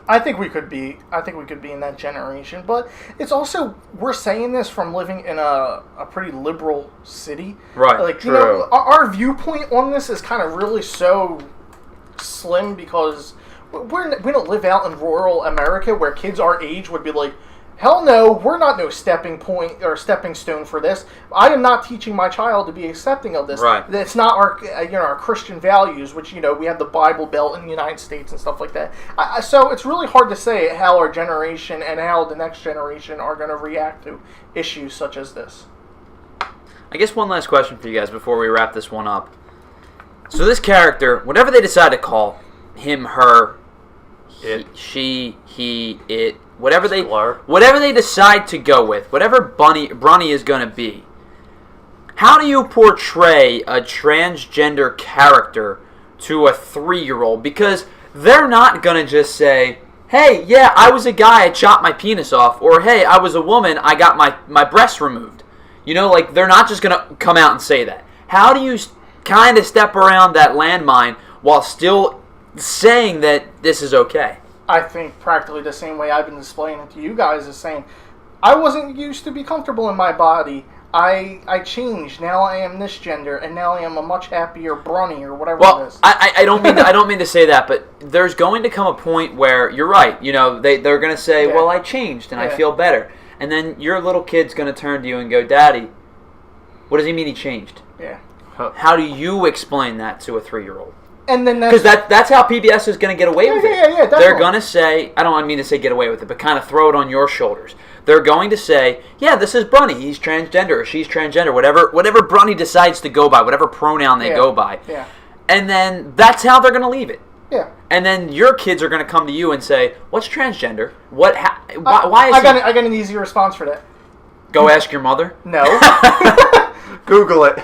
I think we could be in that generation, but it's also, we're saying this from living in a pretty liberal city. Right. Like, true. You know, our viewpoint on this is kind of really so slim because we don't live out in rural America where kids our age would be like, hell no, we're not no stepping point or stepping stone for this. I am not teaching my child to be accepting of this. Right. It's not our Christian values, which we have the Bible Belt in the United States and stuff like that. So it's really hard to say how our generation and how the next generation are going to react to issues such as this. I guess one last question for you guys before we wrap this one up. So this character, whatever they decide to call him, her, she, he, it, whatever they decide to go with, whatever Brunny is going to be, how do you portray a transgender character to a 3-year-old? Because they're not going to just say, hey, yeah, I was a guy, I chopped my penis off, or hey, I was a woman, I got my breasts removed. You know, like, they're not just going to come out and say that. How do you kind of step around that landmine while still saying that this is okay? I think practically the same way I've been displaying it to you guys is saying, I wasn't used to be comfortable in my body. I changed. Now I am this gender, and now I am a much happier Brunny or whatever it is. I don't mean to say that, but there's going to come a point where you're right. You know, they're going to say, well, I changed and I feel better, and then your little kid's going to turn to you and go, Daddy, what does he mean he changed? Yeah. How do you explain that to a 3-year-old? And then because that's how PBS is going to get away with it. Yeah, they're going to say, I don't mean to say get away with it, but kind of throw it on your shoulders. They're going to say, yeah, this is Brunny. He's transgender or she's transgender. Whatever Brunny decides to go by, whatever pronoun they go by. Yeah. And then that's how they're going to leave it. Yeah. And then your kids are going to come to you and say, what's transgender? Why is I got an easy response for that. Go ask your mother? No. Google it.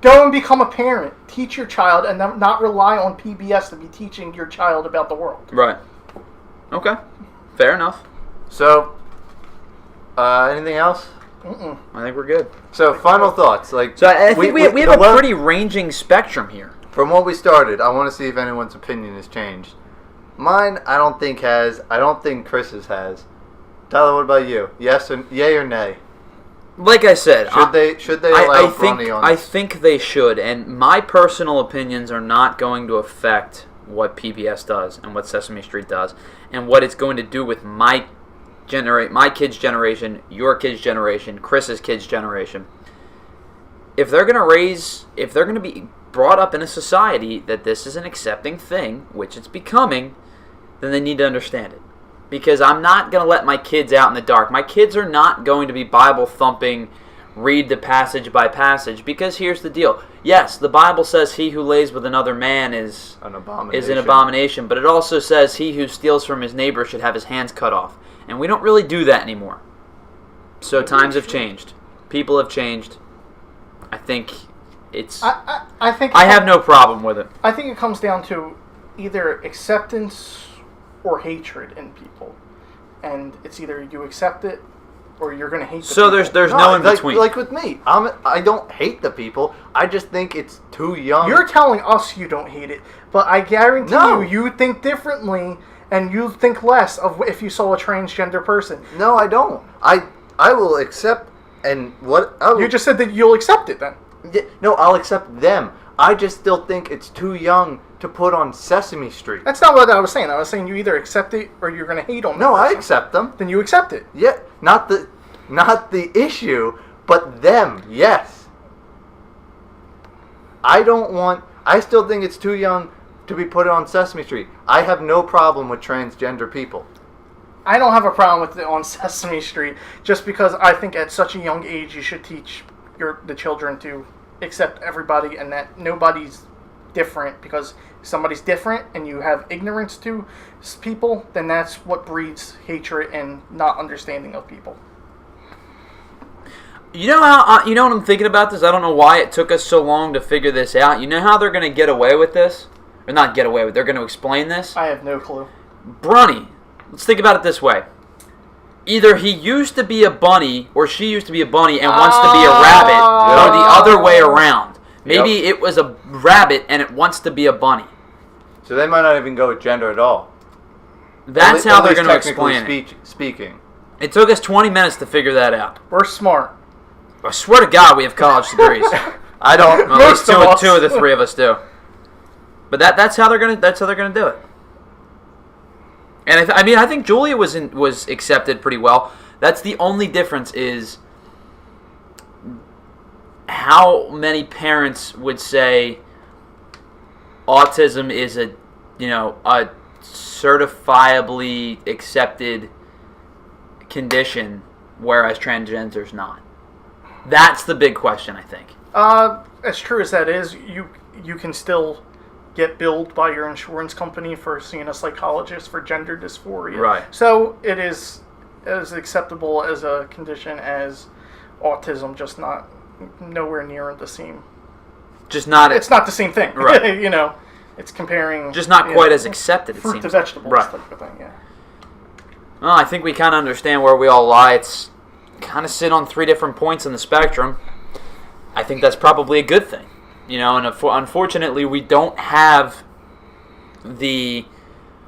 Go and become a parent. Teach your child and not rely on PBS to be teaching your child about the world. Right. Okay. Fair enough. So, anything else? Mm-mm. I think we're good. So, final thoughts. I think we have a pretty ranging spectrum here. From what we started, I want to see if anyone's opinion has changed. Mine, I don't think has. I don't think Chris's has. Tyler, what about you? Yay or nay? Like I said, should they allow Brunny on? I think they should, and my personal opinions are not going to affect what PBS does and what Sesame Street does, and what it's going to do with my kids' generation, your kids' generation, Chris's kids' generation. If they're going to be brought up in a society that this is an accepting thing, which it's becoming, then they need to understand it. Because I'm not going to let my kids out in the dark. My kids are not going to be Bible thumping, read the passage by passage. Because here's the deal. Yes, the Bible says he who lays with another man is an abomination. But it also says he who steals from his neighbor should have his hands cut off. And we don't really do that anymore. So times have changed. People have changed. I think it's... I have no problem with it. I think it comes down to either acceptance or hatred in people, and it's either you accept it or you're going to hate the So people. there's no in between. Like with me, I don't hate the people. I just think it's too young. You're telling us you don't hate it, but I guarantee you think differently, and you think less of if you saw a transgender person. No, I don't. I will accept, and what... You just said that you'll accept it then. No, I'll accept them. I just still think it's too young to put on Sesame Street. That's not what I was saying. I was saying you either accept it or you're going to hate on it. No, I accept them. Then you accept it. Yeah, not the issue, but them, yes. I still think it's too young to be put on Sesame Street. I have no problem with transgender people. I don't have a problem with it on Sesame Street, just because I think at such a young age you should teach the children to accept everybody and that nobody's different, because if somebody's different and you have ignorance to people, then that's what breeds hatred and not understanding of people. You know how you know what I'm thinking about this? I don't know why it took us so long to figure this out. You know how they're going to get away with this? Or not get away with, they're going to explain this? I have no clue. Brunny, let's think about it this way. Either he used to be a bunny or she used to be a bunny and wants to be a rabbit, or the other way around. Maybe it was a rabbit and it wants to be a bunny. So they might not even go with gender at all. That's how they're going to explain it. Speaking. It took us 20 minutes to figure that out. We're smart. I swear to God we have college degrees. I don't. Well, at least two of the three of us do. But that's how they're gonna do it. And I think Julia was accepted pretty well. That's the only difference is how many parents would say autism is a certifiably accepted condition, whereas transgender's not. That's the big question, I think. As true as that is, you can still get billed by your insurance company for seeing a psychologist for gender dysphoria. Right. So it is as acceptable as a condition as autism, just not nowhere near the same. Just not. It's not the same thing. Right. It's comparing. Just not quite as accepted. It fruit seems. to vegetables, right. type of thing. Yeah. Well, I think we kind of understand where we all lie. It's kind of sit on three different points in the spectrum. I think that's probably a good thing. And unfortunately, we don't have the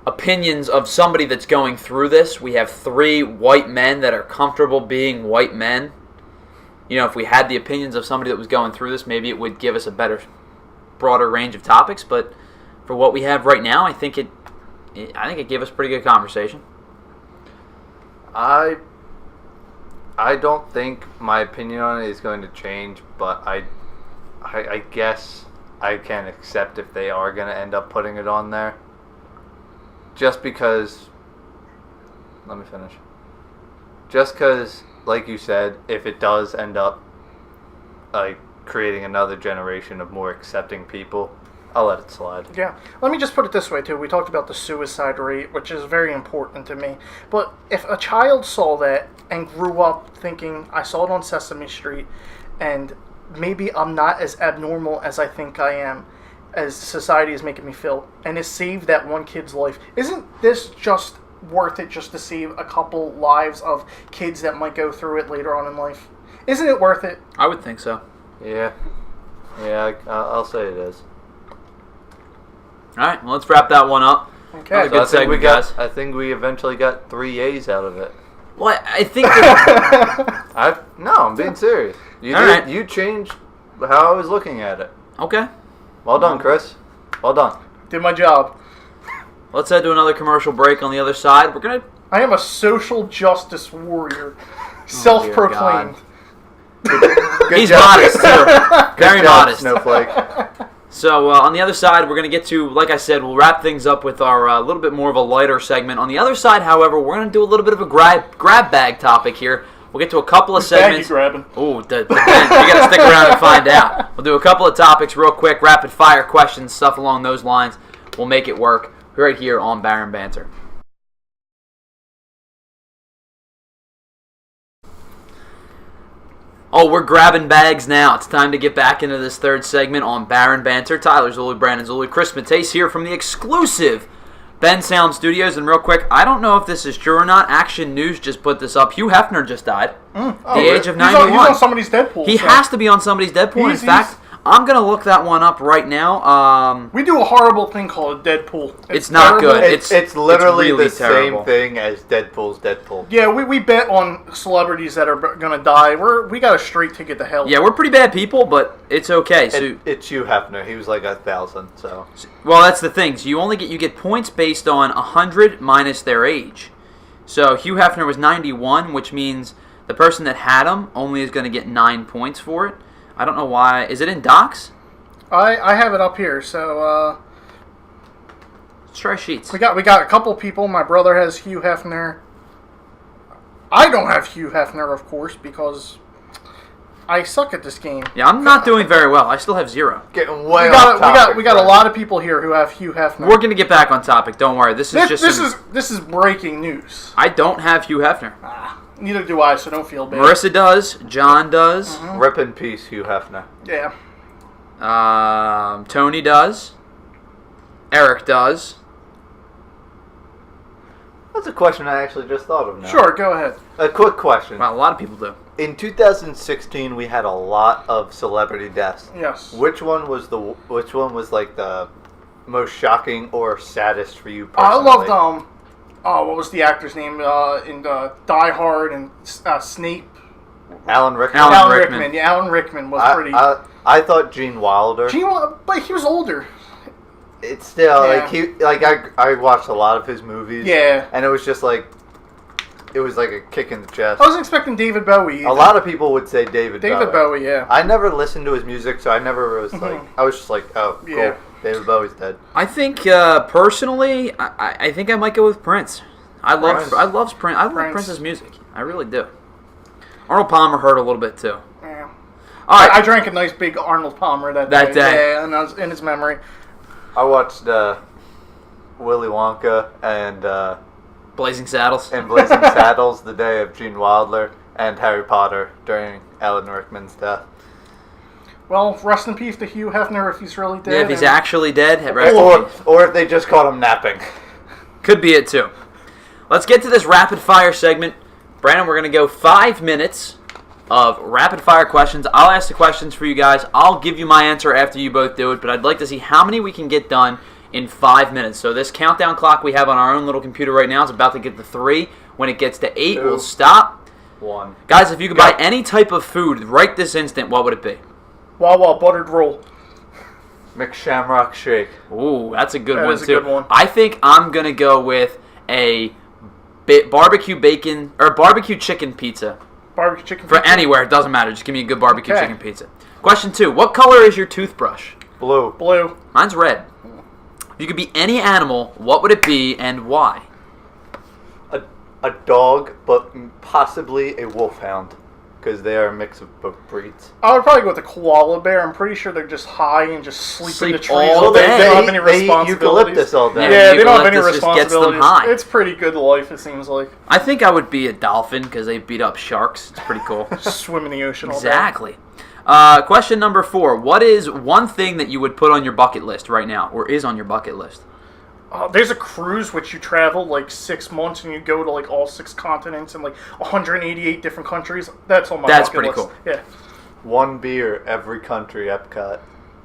opinions of somebody that's going through this. We have three white men that are comfortable being white men. If we had the opinions of somebody that was going through this, maybe it would give us a better, broader range of topics. But for what we have right now, I think it gave us pretty good conversation. I don't think my opinion on it is going to change, but I guess I can accept if they are going to end up putting it on there. Just because... Let me finish. Just because, like you said, if it does end up creating another generation of more accepting people, I'll let it slide. Yeah. Let me just put it this way, too. We talked about the suicide rate, which is very important to me. But if a child saw that and grew up thinking, I saw it on Sesame Street, and maybe I'm not as abnormal as I think I am, as society is making me feel, and it saved that one kid's life, isn't this just worth it just to save a couple lives of kids that might go through it later on in life? Isn't it worth it? I would think so. Yeah, I'll say it is. All right, well, let's wrap that one up. Okay. Good segment, guys. I think we eventually got 3 A's out of it. Well, I think that... I'm being serious. You changed how I was looking at it. Okay. Well done, Chris. Well done. Did my job. Let's head to another commercial break. On the other side, we're going to... I am a social justice warrior. Self-proclaimed. He's modest, too. Very modest. Snowflake. So, on the other side, we're going to get to, like I said, we'll wrap things up with our little bit more of a lighter segment. On the other side, however, we're going to do a little bit of a grab bag topic here. We'll get to a couple of segments. Grabbing. Ooh, you got to stick around and find out. We'll do a couple of topics real quick, rapid fire questions, stuff along those lines. We'll make it work right here on Baron Banter. Oh, we're grabbing bags now. It's time to get back into this third segment on Baron Banter. Tyler Zulli, Brandon Zulli, Chris Matase here from the exclusive Ben Sound Studios, and real quick, I don't know if this is true or not. Action News just put this up. Hugh Hefner just died. The age of 91. He's on somebody's Deadpool. He has to be on somebody's Deadpool. In fact, I'm going to look that one up right now. We do a horrible thing called Deadpool. It's not good. It's literally really the terrible. same thing as Deadpool's Deadpool. Yeah, we bet on celebrities that are going to die. We got a straight ticket to hell. Yeah, we're pretty bad people, but it's okay. So it's Hugh Hefner. He was like 1,000. So well, that's the thing. So you get points based on 100 minus their age. So Hugh Hefner was 91, which means the person that had him only is going to get 9 points for it. I don't know why. Is it in docs? I have it up here. So let's try sheets. We got a couple people. My brother has Hugh Hefner. I don't have Hugh Hefner, of course, because I suck at this game. Yeah, I'm not doing very well. I still have 0. Getting way off topic. We got a lot of people here who have Hugh Hefner. We're gonna get back on topic. Don't worry. This is breaking news. I don't have Hugh Hefner. Neither do I, so don't feel bad. Marissa does. John does. Rip in peace, Hugh Hefner. Yeah. Tony does. Eric does. That's a question I actually just thought of now. Sure, go ahead. A quick question. Well, a lot of people do. In 2016, we had a lot of celebrity deaths. Yes. Which one was like the most shocking or saddest for you personally? I loved what was the actor's name in Die Hard and Snape? Alan Rickman. Alan Rickman. Yeah, Alan Rickman was pretty. I thought Gene Wilder. But he was older. It's still I watched a lot of his movies. Yeah. And it was just like. It was like a kick in the chest. I wasn't expecting David Bowie either. A lot of people would say David Bowie, yeah. I never listened to his music, so I never was like... I was just like, oh, cool. Yeah. David Bowie's dead. I think, personally, I think I might go with Prince. I love Prince's music. I really do. Arnold Palmer hurt a little bit, too. Yeah. All right. I drank a nice big Arnold Palmer that day. Yeah, and I was in his memory. I watched Willy Wonka and... Blazing Saddles. And Blazing Saddles the day of Gene Wilder and Harry Potter during Alan Rickman's death. Well, rest in peace to Hugh Hefner if he's really dead. Yeah, if he's actually dead, or if they just caught him napping. Could be it too. Let's get to this rapid fire segment. Brandon, we're going to go 5 minutes of rapid fire questions. I'll ask the questions for you guys. I'll give you my answer after you both do it, but I'd like to see how many we can get done in 5 minutes. So this countdown clock we have on our own little computer right now is about to get to 3. When it gets to 8, we'll stop. 1. Guys, if you could buy any type of food right this instant, what would it be? Wawa buttered roll. McShamrock shake. Ooh, that's a good That one is a too. good one. I think I'm gonna go with a barbecue bacon or barbecue chicken pizza. Barbecue chicken For pizza? anywhere, it doesn't matter. Just give me a good barbecue Okay. chicken pizza. Question 2. What color is your toothbrush? Blue. Blue. Mine's red. If you could be any animal, what would it be and why? A dog, but possibly a wolfhound. Because they are a mix of both breeds. I would probably go with a koala bear. I'm pretty sure they're just high and just sleep in the trees all day. They don't have any They eat responsibilities. eucalyptus all day. Yeah, they don't have any Eucalyptus just gets them responsibilities. high. It's pretty good life, it seems like. I think I would be a dolphin because they beat up sharks. It's pretty cool. Just swim in the ocean all day. Exactly. Question number 4. What is one thing that you would put on your bucket list right now, or is on your bucket list? There's a cruise which you travel like 6 months and you go to like all 6 continents and like 188 different countries. That's on my bucket pretty list. cool. Yeah. 1 beer every country, Epcot.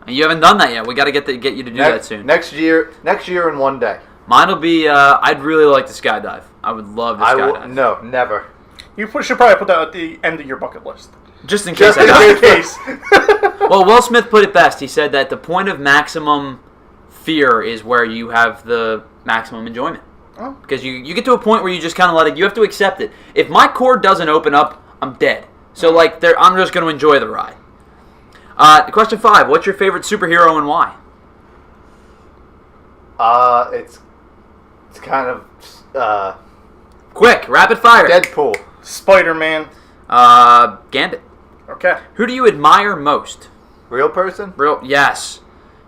You haven't done that yet. We got to get you to do that soon. Next year in 1 day. Mine will be. I'd really like to skydive. I would love to skydive. No, never. You should probably put that at the end of your bucket list. Just in case. Just in case. Well, Will Smith put it best. He said that the point of maximum fear is where you have the maximum enjoyment. Oh. Because you get to a point where you just kind of let it. You have to accept it. If my cord doesn't open up, I'm dead. So I'm just going to enjoy the ride. Question 5. What's your favorite superhero and why? It's kind of Quick, rapid fire. Deadpool. Spider-Man. Gambit. Okay. Who do you admire most? Real person? Yes.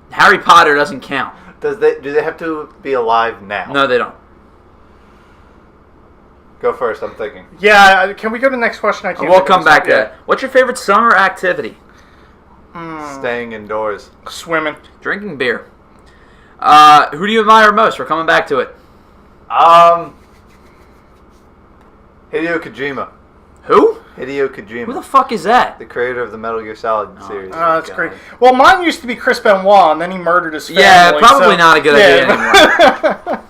Harry Potter doesn't count. Do they have to be alive now? No, they don't. Go first, I'm thinking. Yeah, can we go to the next question? I can't. We'll come back to that. What's your favorite summer activity? Staying indoors. Swimming. Drinking beer. Who do you admire most? We're coming back to it. Hideo Kojima. Who? Hideo Kojima. Who the fuck is that? The creator of the Metal Gear Solid series. Oh, that's great. Well, mine used to be Chris Benoit, and then he murdered his family. Yeah, probably not a good idea anymore.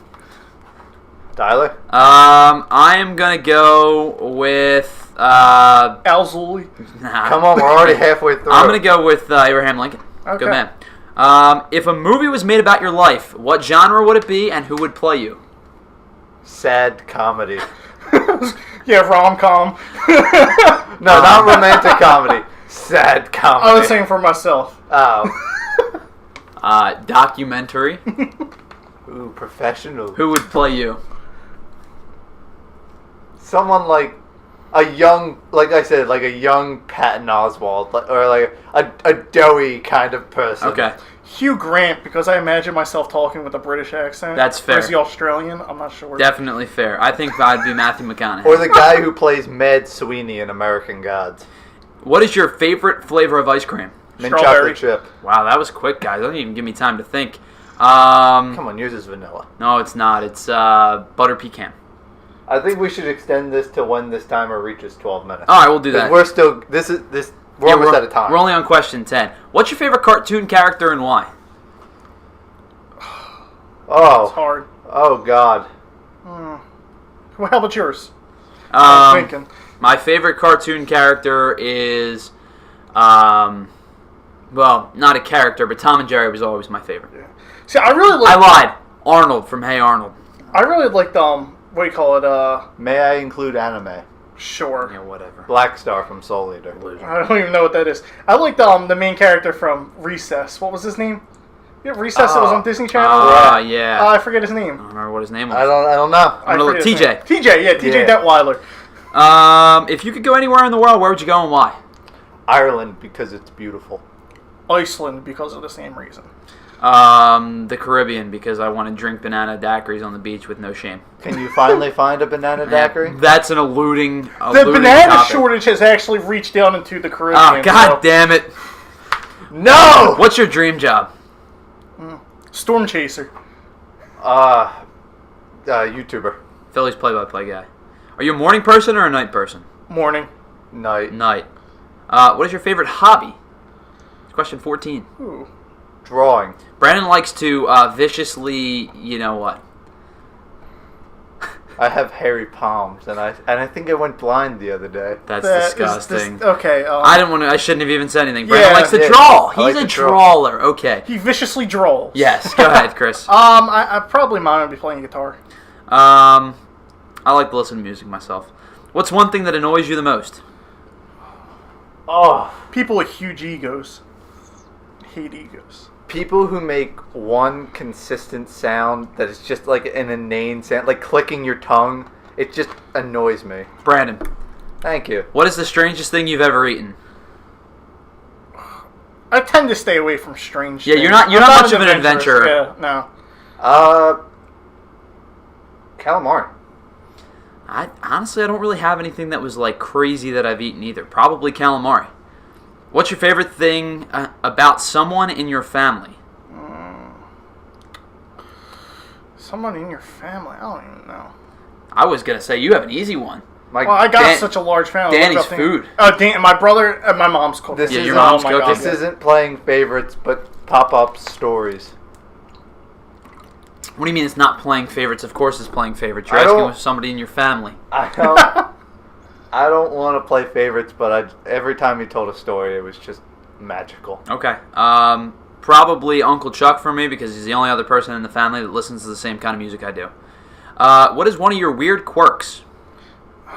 Tyler? I am going to go with... Al Zulli. Nah. Come on, we're already halfway through. I'm going to go with Abraham Lincoln. Okay. Good man. If a movie was made about your life, what genre would it be and who would play you? Sad comedy. Yeah, rom-com. No, not romantic comedy. Sad comedy. I was saying for myself. Oh. Documentary. Ooh, professional. Who would play you? Someone like a young, like I said, like a young Patton Oswalt, or like a doughy kind of person. Okay. Hugh Grant, because I imagine myself talking with a British accent. That's fair. Or is he Australian? I'm not sure. Definitely fair. I think I'd be Matthew McConaughey. Or the guy who plays Mad Sweeney in American Gods. What is your favorite flavor of ice cream? Mint chocolate chip. Wow, that was quick, guys. Doesn't even give me time to think. Come on, yours is vanilla. No, it's not. It's butter pecan. I think we should extend this to when this timer reaches 12 minutes. All right, we'll do that. We're still we're almost out of time. We're only on question 10. What's your favorite cartoon character and why? Oh, it's hard. Oh God. Well, how about yours? I'm thinking. My favorite cartoon character is, well, not a character, but Tom and Jerry was always my favorite. Yeah. See, I really I lied. Arnold from Hey Arnold. I really liked what do you call it? May I include anime? Sure. Yeah, whatever. Black Star from Soul Eater. I don't even know what that is. I liked the main character from Recess. What was his name? Yeah, Recess. That was on Disney Channel. Yeah. I forget his name. I don't remember what his name was. I don't know. I'm gonna look. TJ. TJ. Yeah, TJ Detweiler. If you could go anywhere in the world, where would you go and why? Ireland, because it's beautiful. Iceland, because of the same reason. The Caribbean, because I want to drink banana daiquiris on the beach with no shame. Can you finally find a banana daiquiri? That's an alluding The banana topic. shortage has actually reached down into the Caribbean. Oh, God damn it. No! What's your dream job? Storm chaser. YouTuber. Philly's play-by-play guy. Are you a morning person or a night person? Morning. Night. Night. What is your favorite hobby? Question 14. Ooh. Drawing. Brandon likes to viciously, you know what? I have hairy palms, and I think I went blind the other day. That's disgusting. Okay. I didn't want to. I shouldn't have even said anything. Brandon likes to draw. He's a drawer. Okay. He viciously draws. Yes. Go ahead, Chris. I probably mine would be playing guitar. I like to listen to music myself. What's one thing that annoys you the most? Oh, people with huge egos. Hate egos. People who make one consistent sound that is just like an inane sound, like clicking your tongue, it just annoys me. Brandon. Thank you. What is the strangest thing you've ever eaten? I tend to stay away from strange things. You're not much of an adventurer. Yeah, no. Calamari. Honestly, I don't really have anything that was like crazy that I've eaten either. Probably calamari. What's your favorite thing about someone in your family? Someone in your family? I don't even know. I was going to say, you have an easy one. I got such a large family. Danny's food. My brother and my mom's cooking. Your mom's cooking. This isn't playing favorites, but pop-up stories. What do you mean it's not playing favorites? Of course it's playing favorites. You're asking with somebody in your family. I don't want to play favorites, but every time he told a story, it was just magical. Okay. Probably Uncle Chuck for me, because he's the only other person in the family that listens to the same kind of music I do. What is one of your weird quirks?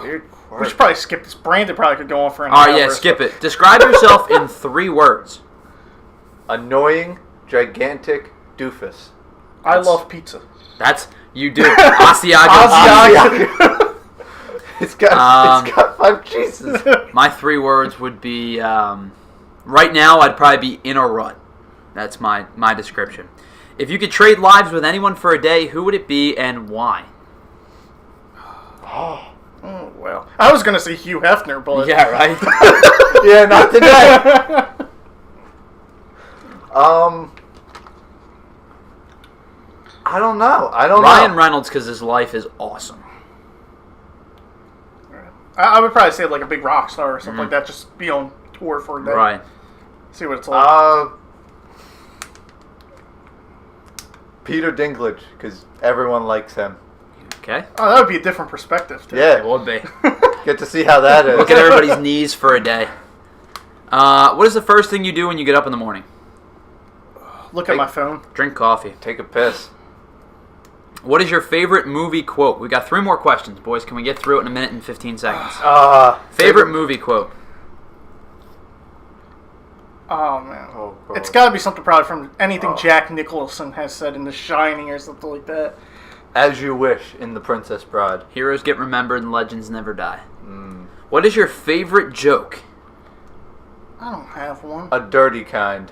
Weird quirk? We should probably skip this. Brandon probably could go on for an hour. hour. All right, yeah, skip it. Describe yourself in 3 words. Annoying, gigantic, doofus. I love pizza. You do. Asiago. It's got 5 cheeses. My 3 words would be, right now I'd probably be in a rut. That's my description. If you could trade lives with anyone for a day, who would it be and why? Oh, well. I was going to say Hugh Hefner, but... Yeah, right? Yeah, not today. I don't know. Ryan Reynolds, because his life is awesome. I would probably say like a big rock star or something like that. Just be on tour for a day. Right. See what it's like. Peter Dinklage, because everyone likes him. Okay. Oh, that would be a different perspective, too. Yeah. It would be. Get to see how that is. Look at everybody's knees for a day. What is the first thing you do when you get up in the morning? Look at my phone. Drink coffee. Take a piss. What is your favorite movie quote? We got 3 more questions, boys. Can we get through it in a minute and 15 seconds? Favorite movie quote? Oh, man. It's got to be something probably from anything Jack Nicholson has said in The Shining or something like that. As You Wish in The Princess Bride. Heroes get remembered and legends never die. What is your favorite joke? I don't have one. A dirty kind.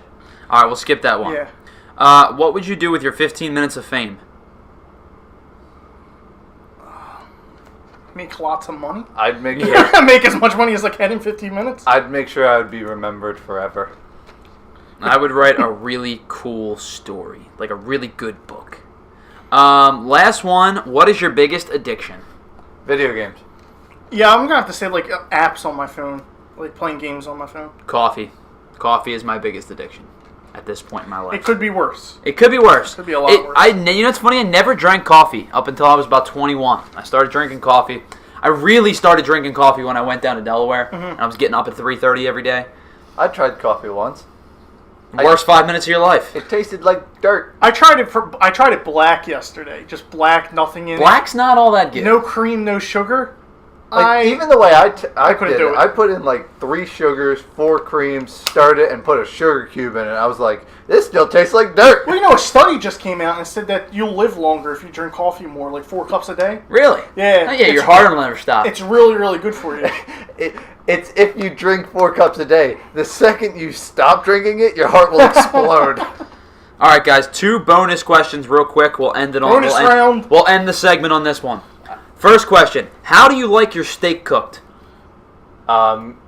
All right, we'll skip that one. Yeah. What would you do with your 15 minutes of fame? Make lots of money. I'd make Make as much money as I can in 15 minutes. I'd make sure I would be remembered forever. I would write a really cool story, like a really good book. Last one. What is your biggest addiction? Video games. Yeah, I'm gonna have to say like apps on my phone, like playing games on my phone. Coffee. Coffee is my biggest addiction at this point in my life. It could be worse. It could be worse. It could be a lot worse. You know what's funny? I never drank coffee up until I was about 21. I started drinking coffee. I really started drinking coffee when I went down to Delaware, and I was getting up at 3:30 every day. I tried coffee once. Worst 5 minutes of your life. It tasted like dirt. I tried it black yesterday. Just black, nothing in it. Black's not all that good. No cream, no sugar. Even the way I couldn't did do it, it. I put in like 3 sugars, 4 creams, stirred it, and put a sugar cube in it. I was like, this still tastes like dirt. Well, you know, a study just came out and said that you'll live longer if you drink coffee more, like 4 cups a day. Really? Yeah. Oh, yeah, your heart will never stop. It's really, really good for you. It's if you drink 4 cups a day. The second you stop drinking it, your heart will explode. All right, guys, 2 bonus questions real quick. We'll end it on Bonus round. We'll end the segment on this one. First question: how do you like your steak cooked?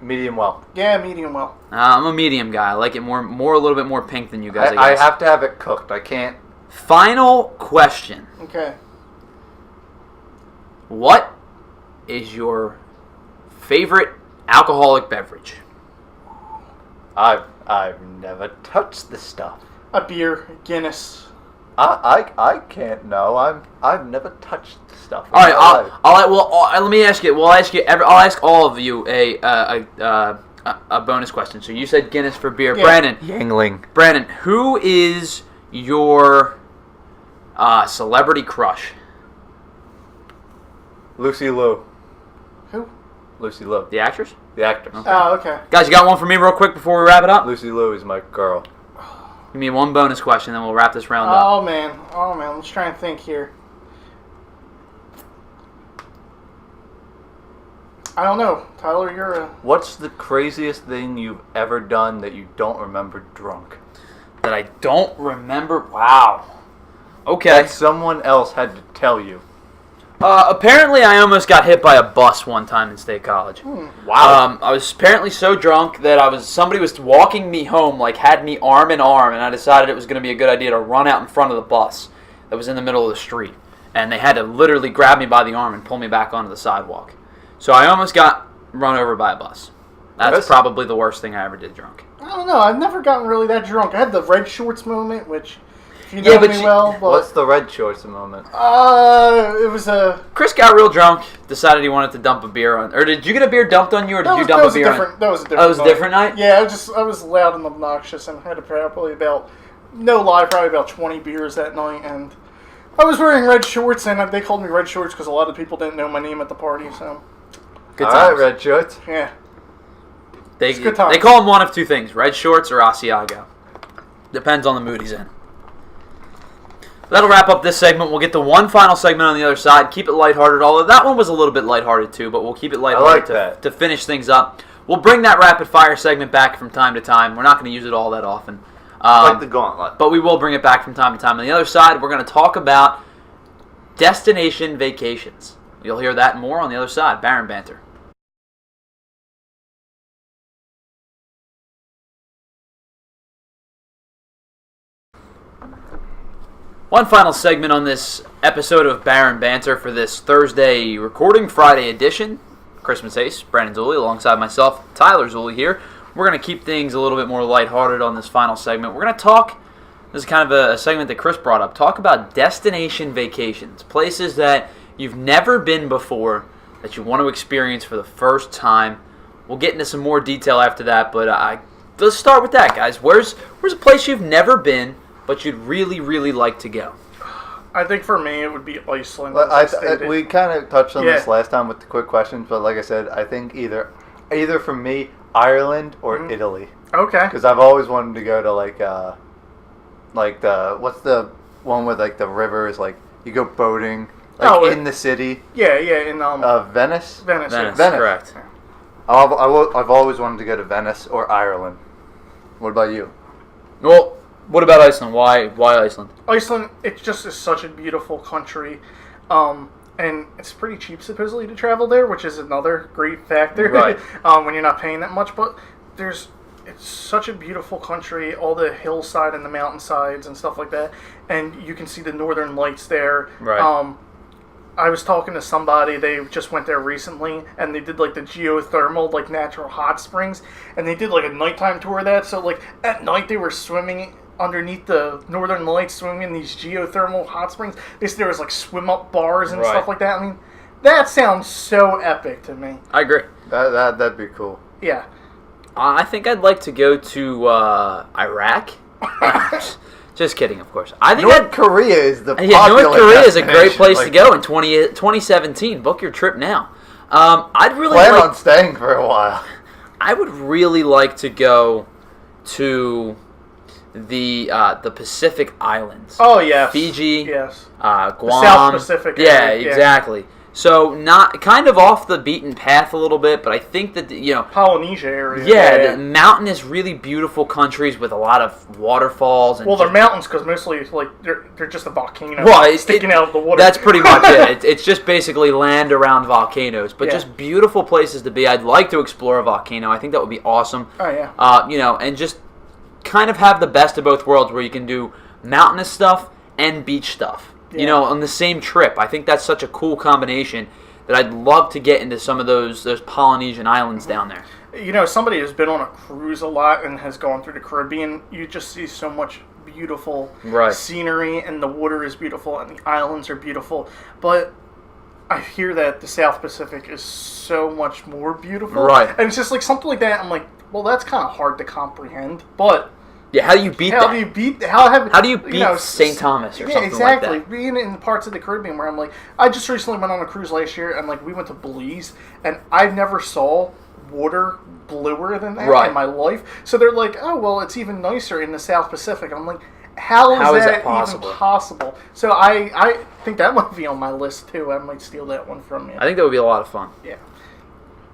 Medium well. Yeah, medium well. I'm a medium guy. I like it more a little bit more pink than you guys. I have to have it cooked. I can't. Final question: okay. what is your favorite alcoholic beverage? I've never touched this stuff. A beer, Guinness. I can't know. I've never touched stuff. All right, let me ask you. I'll ask all of you a bonus question. So you said Guinness for beer, Yeah. Brandon. Yangling. Brandon, who is your celebrity crush? Lucy Liu. Who? Lucy Liu. The actress? The actress. Oh, okay. Guys, you got one for me real quick before we wrap it up? Lucy Liu is my girl. Give me one bonus question, then we'll wrap this round up. Oh man. Let's try and think here. I don't know. Tyler, you're a... What's the craziest thing you've ever done that you don't remember drunk? That I don't remember? Wow. Okay. That someone else had to tell you. Apparently, I almost got hit by a bus one time in State College. Wow. I was apparently so drunk that somebody was walking me home, like had me arm in arm, and I decided it was going to be a good idea to run out in front of the bus that was in the middle of the street. And they had to literally grab me by the arm and pull me back onto the sidewalk. So I almost got run over by a bus. That's probably the worst thing I ever did drunk. I don't know. I've never gotten really that drunk. I had the red shorts moment, which... You know me well, but what's the red shorts moment? It was a... Chris got real drunk, decided he wanted to dump a beer on... Or did you get a beer dumped on you, or did you dump a beer on... That was a different Oh, it was a different night? Yeah, I was loud and obnoxious, and had probably about... No lie, probably about 20 beers that night, and... I was wearing red shorts, and they called me Red Shorts because a lot of people didn't know my name at the party, so... Good All times. right, red shorts. Yeah. They good times. call him one of 2 things, red shorts or Asiago. Depends on the mood he's in. That'll wrap up this segment. We'll get to one final segment on the other side. Keep it lighthearted, although that one was a little bit lighthearted too, but we'll keep it lighthearted to finish things up. We'll bring that rapid fire segment back from time to time. We're not going to use it all that often. Like the gauntlet. But we will bring it back from time to time. On the other side, we're going to talk about destination vacations. You'll hear that and more on the other side. Baron Banter. One final segment on this episode of Banter for this Thursday recording, Friday edition. Christmas Ace, Brandon Zulli, alongside myself, Tyler Zulli here. We're going to keep things a little bit more lighthearted on this final segment. We're going to talk, this is kind of a segment that Chris brought up, talk about destination vacations. Places that you've never been before, that you want to experience for the first time. We'll get into some more detail after that, but let's start with that, guys. Where's a place you've never been, but you'd really, really like to go? I think for me it would be Iceland. We kind of touched on this last time with the quick questions, but like I said, I think either for me, Ireland or Italy. Okay. Because I've always wanted to go to what's the one with like the rivers, like you go boating in the city. Yeah, in Venice. Venice, correct. I've always wanted to go to Venice or Ireland. What about you? Well, what about Iceland? Why Iceland? Iceland, it just is such a beautiful country, and it's pretty cheap supposedly to travel there, which is another great factor. Right. When you're not paying that much, but it's such a beautiful country, all the hillside and the mountainsides and stuff like that, and you can see the northern lights there. Right. I was talking to somebody, they just went there recently, and they did like the geothermal, like natural hot springs, and they did like a nighttime tour of that, so like at night they were swimming underneath the northern lights, swimming in these geothermal hot springs. They said there was like swim up bars and stuff like that. I mean, that sounds so epic to me. I agree. That'd be cool. Yeah. I think I'd like to go to Iraq. Just kidding, of course. I think North Korea is the popular North Korea is a great place like to go in 2017. Book your trip now. I'd really plan on staying for a while. I would really like to go to the Pacific Islands. Oh yeah, Fiji. Yes. Guam. The South Pacific. Yeah, exactly. So not kind of off the beaten path a little bit, but I think that Polynesia area. Yeah, the mountainous, really beautiful countries with a lot of waterfalls. And they're mountains because mostly like they're just a volcano sticking out of the water. That's pretty much it. It's just basically land around volcanoes, but just beautiful places to be. I'd like to explore a volcano. I think that would be awesome. Oh yeah. And just kind of have the best of both worlds, where you can do mountainous stuff and beach stuff. Yeah. On the same trip. I think that's such a cool combination that I'd love to get into some of those Polynesian islands down there. Somebody who's been on a cruise a lot and has gone through the Caribbean, you just see so much beautiful scenery, and the water is beautiful, and the islands are beautiful. But I hear that the South Pacific is so much more beautiful. Right. And it's just like something like that, I'm like, well, that's kind of hard to comprehend, but... Yeah, how do you beat that? How do you beat St. Thomas or something exactly. like that? Being in parts of the Caribbean where I'm like, I just recently went on a cruise last year, and like we went to Belize, and I never saw water bluer than that in my life. So they're like, oh well, it's even nicer in the South Pacific. I'm like, how is that even possible? So I think that might be on my list too. I might steal that one from you. I think that would be a lot of fun. Yeah.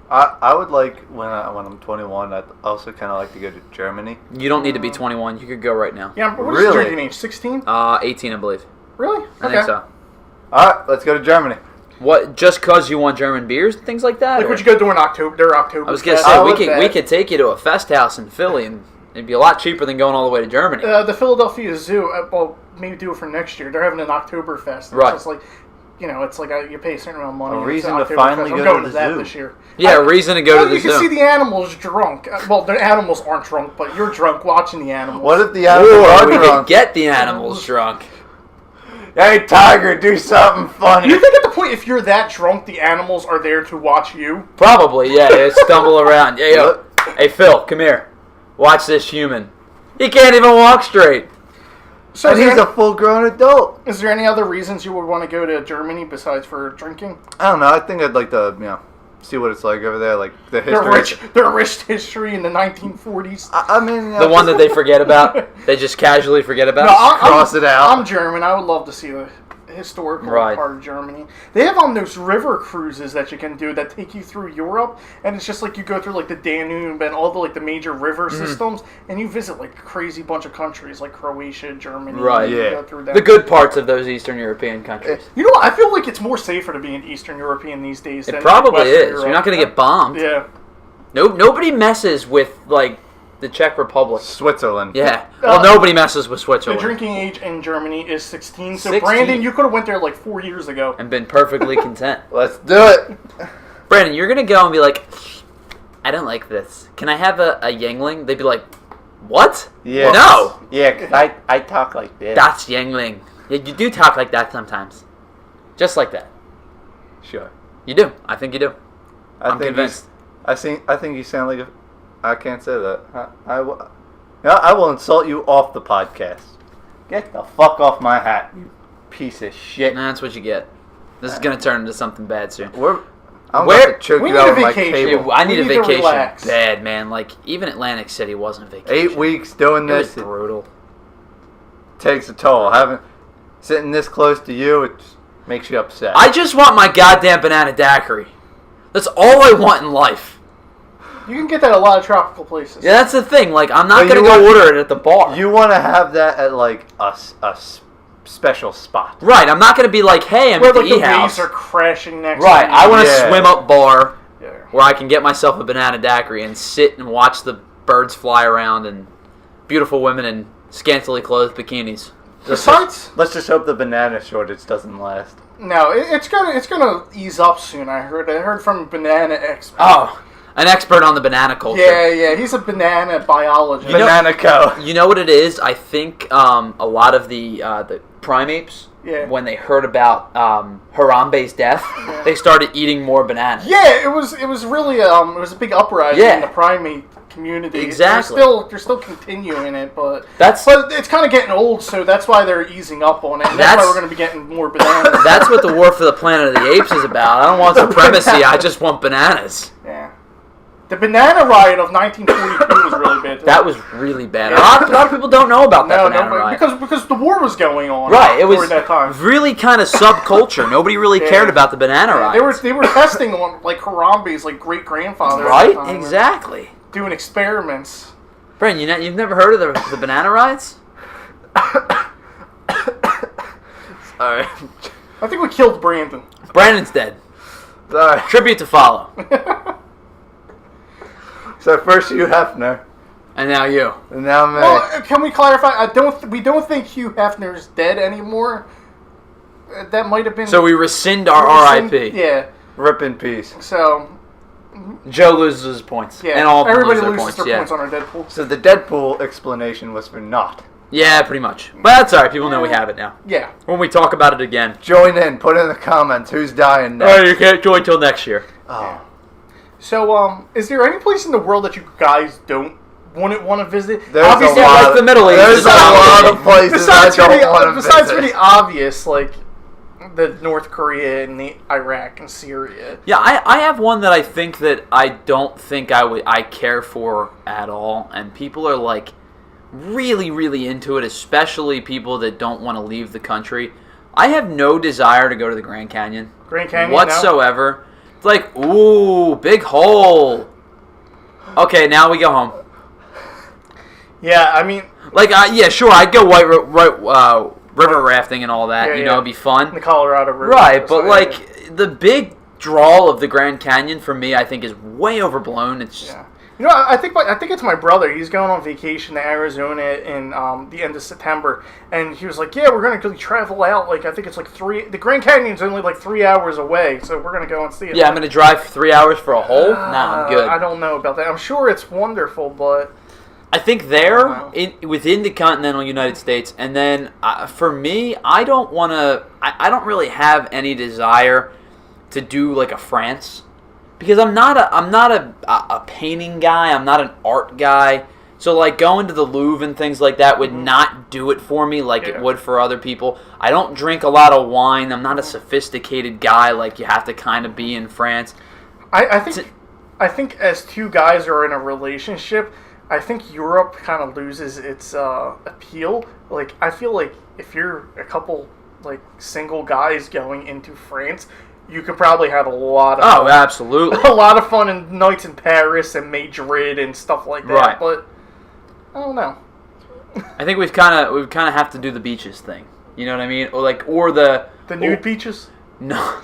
I would like, when I'm 21, I'd also kind of like to go to Germany. You don't need to be 21. You could go right now. Yeah, what is your drinking age? 16? 18, I believe. Really? I think so. All right, let's go to Germany. What? Just because you want German beers and things like that? Like, would you go during October? I was gonna say we could take you to a fest house in Philly, and it'd be a lot cheaper than going all the way to Germany. The Philadelphia Zoo. Well, maybe do it for next year. They're having an Oktoberfest. Right. It's like, it's like you pay a certain amount of money. A reason to finally go to the zoo this year. Yeah, a reason to go to the zoo. You can see the animals drunk. Well, the animals aren't drunk, but you're drunk watching the animals. What if the animals are we drunk? Could get the animals drunk. Hey, Tiger, do something funny. You think at the point, if you're that drunk, the animals are there to watch you? Probably, yeah. They stumble around. Hey, Phil, come here. Watch this human. He can't even walk straight. So and he's a full-grown adult. Is there any other reasons you would want to go to Germany besides for drinking? I don't know. I think I'd like to, see what it's like over there, like the history. Their rich history in the 1940s. I mean, the one that they forget about. They just casually forget about. Cross it out. I'm German. I would love to see the historical part of Germany. They have those river cruises that you can do that take you through Europe, and it's just like you go through like the Danube and all the the major river systems, and you visit like a crazy bunch of countries like Croatia, Germany. Right. Yeah. Go through the good parts of those Eastern European countries. You know what? I feel like it's more safer to be in Eastern European these days. It than probably Western is. Europe. You're not going to get bombed. Yeah. Nobody messes with like the Czech Republic. Switzerland. Yeah. Well, nobody messes with Switzerland. The drinking age in Germany is 16. So 16. Brandon, you could have went there like 4 years ago And been perfectly content. Let's do it. Brandon, you're gonna go and be like, I don't like this. Can I have a Yingling? They'd be like, what? Yeah. No. Yeah, 'cause I talk like this. That's Yingling. Yeah, you do talk like that sometimes. Just like that. Sure. You do. I think you do. I'm think convinced. I think you sound like a... I can't say that. I will insult you off the podcast. Get the fuck off my hat, you piece of shit. Nah, that's what you get. This is gonna turn into something bad soon. I'm Where- about to choke we you need out a of my vacation. cable. I need a We need to vacation relax. bad, man. Like, even Atlantic City wasn't a vacation. 8 weeks doing It was this, it brutal. takes a toll. Sitting this close to you, it makes you upset. I just want my goddamn banana daiquiri. That's all I want in life. You can get that at a lot of tropical places. Yeah, that's the thing. Like, I'm not But gonna you go want- order it at the bar. You want to have that at like a special spot. Right, I'm not gonna be like, hey, I'm Where at the like the E-House. waves are crashing next Right, to you. I want a Yeah. swim-up bar Yeah. where I can get myself a banana daiquiri and sit and watch the birds fly around and beautiful women in scantily clothed bikinis. Besides, Let's just hope the banana shortage doesn't last. no, it's gonna ease up soon. I heard from a banana expert. Oh, an expert on the banana culture. Yeah, he's a banana biologist. You know- Banana Co. You know what it is? I think a lot of the primates, Yeah. when they heard about Harambe's death, they started eating more bananas. Yeah, it was really it was a big uprising Yeah. in the primate community. Exactly. They're still continuing it, but That's it's kind of getting old, so that's why they're easing up on it. And that's why we're going to be getting more bananas. that's what the War for the Planet of the Apes is about. I don't want supremacy. I just want bananas. Yeah. The banana riot of 1942 was really bad. That was really bad. A lot of people don't know about that banana no, riot. because the war was going on. Right, it was during that time. really kind of subculture. Nobody really Yeah. cared about the banana riot. They were testing on like Harambe's like great grandfather. Right? Exactly. Doing experiments. Brandon, you've never heard of the banana riots? Sorry. I think we killed Brandon. Brandon's dead. Sorry. Tribute to follow. So first Hugh Hefner, And now you. and now me. Well, can we clarify? We don't think Hugh Hefner is dead anymore. That might have been. So we rescind our RIP. Yeah. Rip in peace. So Joe loses his points. yeah, And all of them everybody lose their loses points. their Yeah. points on our Deadpool. So the Deadpool explanation was for naught. Yeah, pretty much. But that's alright. People know we have it now. Yeah. When we talk about it again. Join in. Put in the comments who's dying Oh, next. you can't join till next year. Oh. So is there any place in the world that you guys wouldn't want to visit? There's Obviously, a lot like the Middle East. There's a lot of places besides I don't want to besides visit. pretty obvious, like the North Korea and the Iraq and Syria. Yeah, I have one that I think that I don't think I care for at all, and people are like really, really into it, especially people that don't want to leave the country. I have no desire to go to the Grand Canyon. Grand Canyon, whatsoever. It's like, ooh, big hole. Okay, now we go home. Yeah, I mean, Like, yeah, sure, I'd go river rafting and all that. Yeah, you yeah. know, it'd be fun. the Colorado River. Right, So, but like the big draw of the Grand Canyon for me, I think, is way overblown. It's just, yeah. You know, I think it's my brother. He's going on vacation to Arizona in the end of September, and he was like, "Yeah, we're gonna travel out. Like, I think it's like the Grand Canyon's only like 3 hours away, so we're gonna go and see it." yeah, I'm gonna drive 3 hours for a hole. Nah, I'm good. I don't know about that. I'm sure it's wonderful, but I think there within the continental United States, and then for me, I don't want to. I don't really have any desire to do like a France. Because I'm not a painting guy. I'm not an art guy. So like going to the Louvre and things like that would not do it for me like it would for other people. I don't drink a lot of wine. I'm not a sophisticated guy like you have to kind of be in France. I think as two guys are in a relationship, I think Europe kind of loses its appeal. Like I feel like if you're a couple like single guys going into France, you could probably have a lot of fun. Absolutely. A lot of fun and nights in Paris and Madrid and stuff like that. Right. But I don't know. I think we kind of have to do the beaches thing. You know what I mean? Or the nude beaches? No.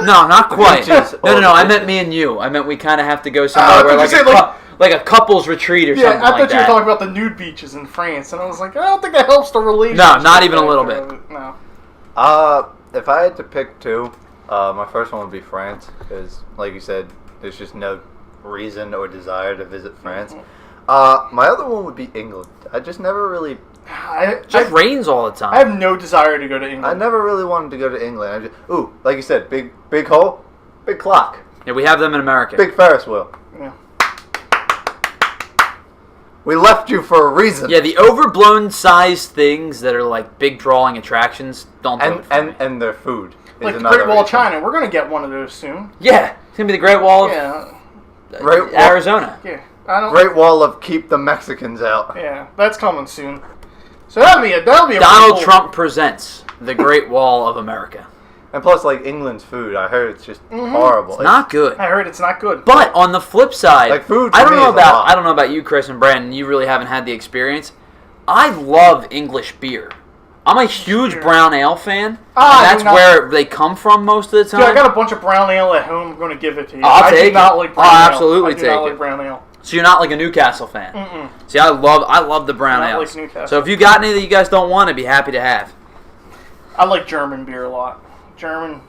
No, not quite. beaches. No. I meant me and you. I meant we kind of have to go somewhere where like a couple's retreat or something like that. Yeah, I thought you were talking about the nude beaches in France, and I was like, I don't think that helps the relationship. No, not even a little bit. No. If I had to pick two, my first one would be France, because, like you said, there's just no reason or desire to visit France. My other one would be England. I just never really... It just rains all the time. I have no desire to go to England. I never really wanted to go to England. Like you said, big hole, big clock. Yeah, we have them in America. Big Ferris wheel. Yeah. We left you for a reason. Yeah, the overblown sized things that are like big drawing attractions don't do it for me. And their food. Like the Great Wall of China. We're going to get one of those soon. Yeah, it's going to be the Great Wall of Arizona. Yeah. Great Wall of keep the Mexicans out. Yeah, that's coming soon. So that'll be a Donald Trump presents the Great Wall of America. And plus, like, England's food, I heard it's just horrible. It's not good. I heard it's not good. But on the flip side, like food I don't know about you, Chris and Brandon. You really haven't had the experience. I love English beer. I'm a huge brown ale fan. That's where they come from most of the time. Dude, I got a bunch of brown ale at home. I'm going to give it to you. I'll take it. Like brown ale. Absolutely take it. I do not like brown ale. So you're not like a Newcastle fan. Mm-mm. See, I love the brown ales. Like so if you got any that you guys don't want, I'd be happy to have. I like German beer a lot. German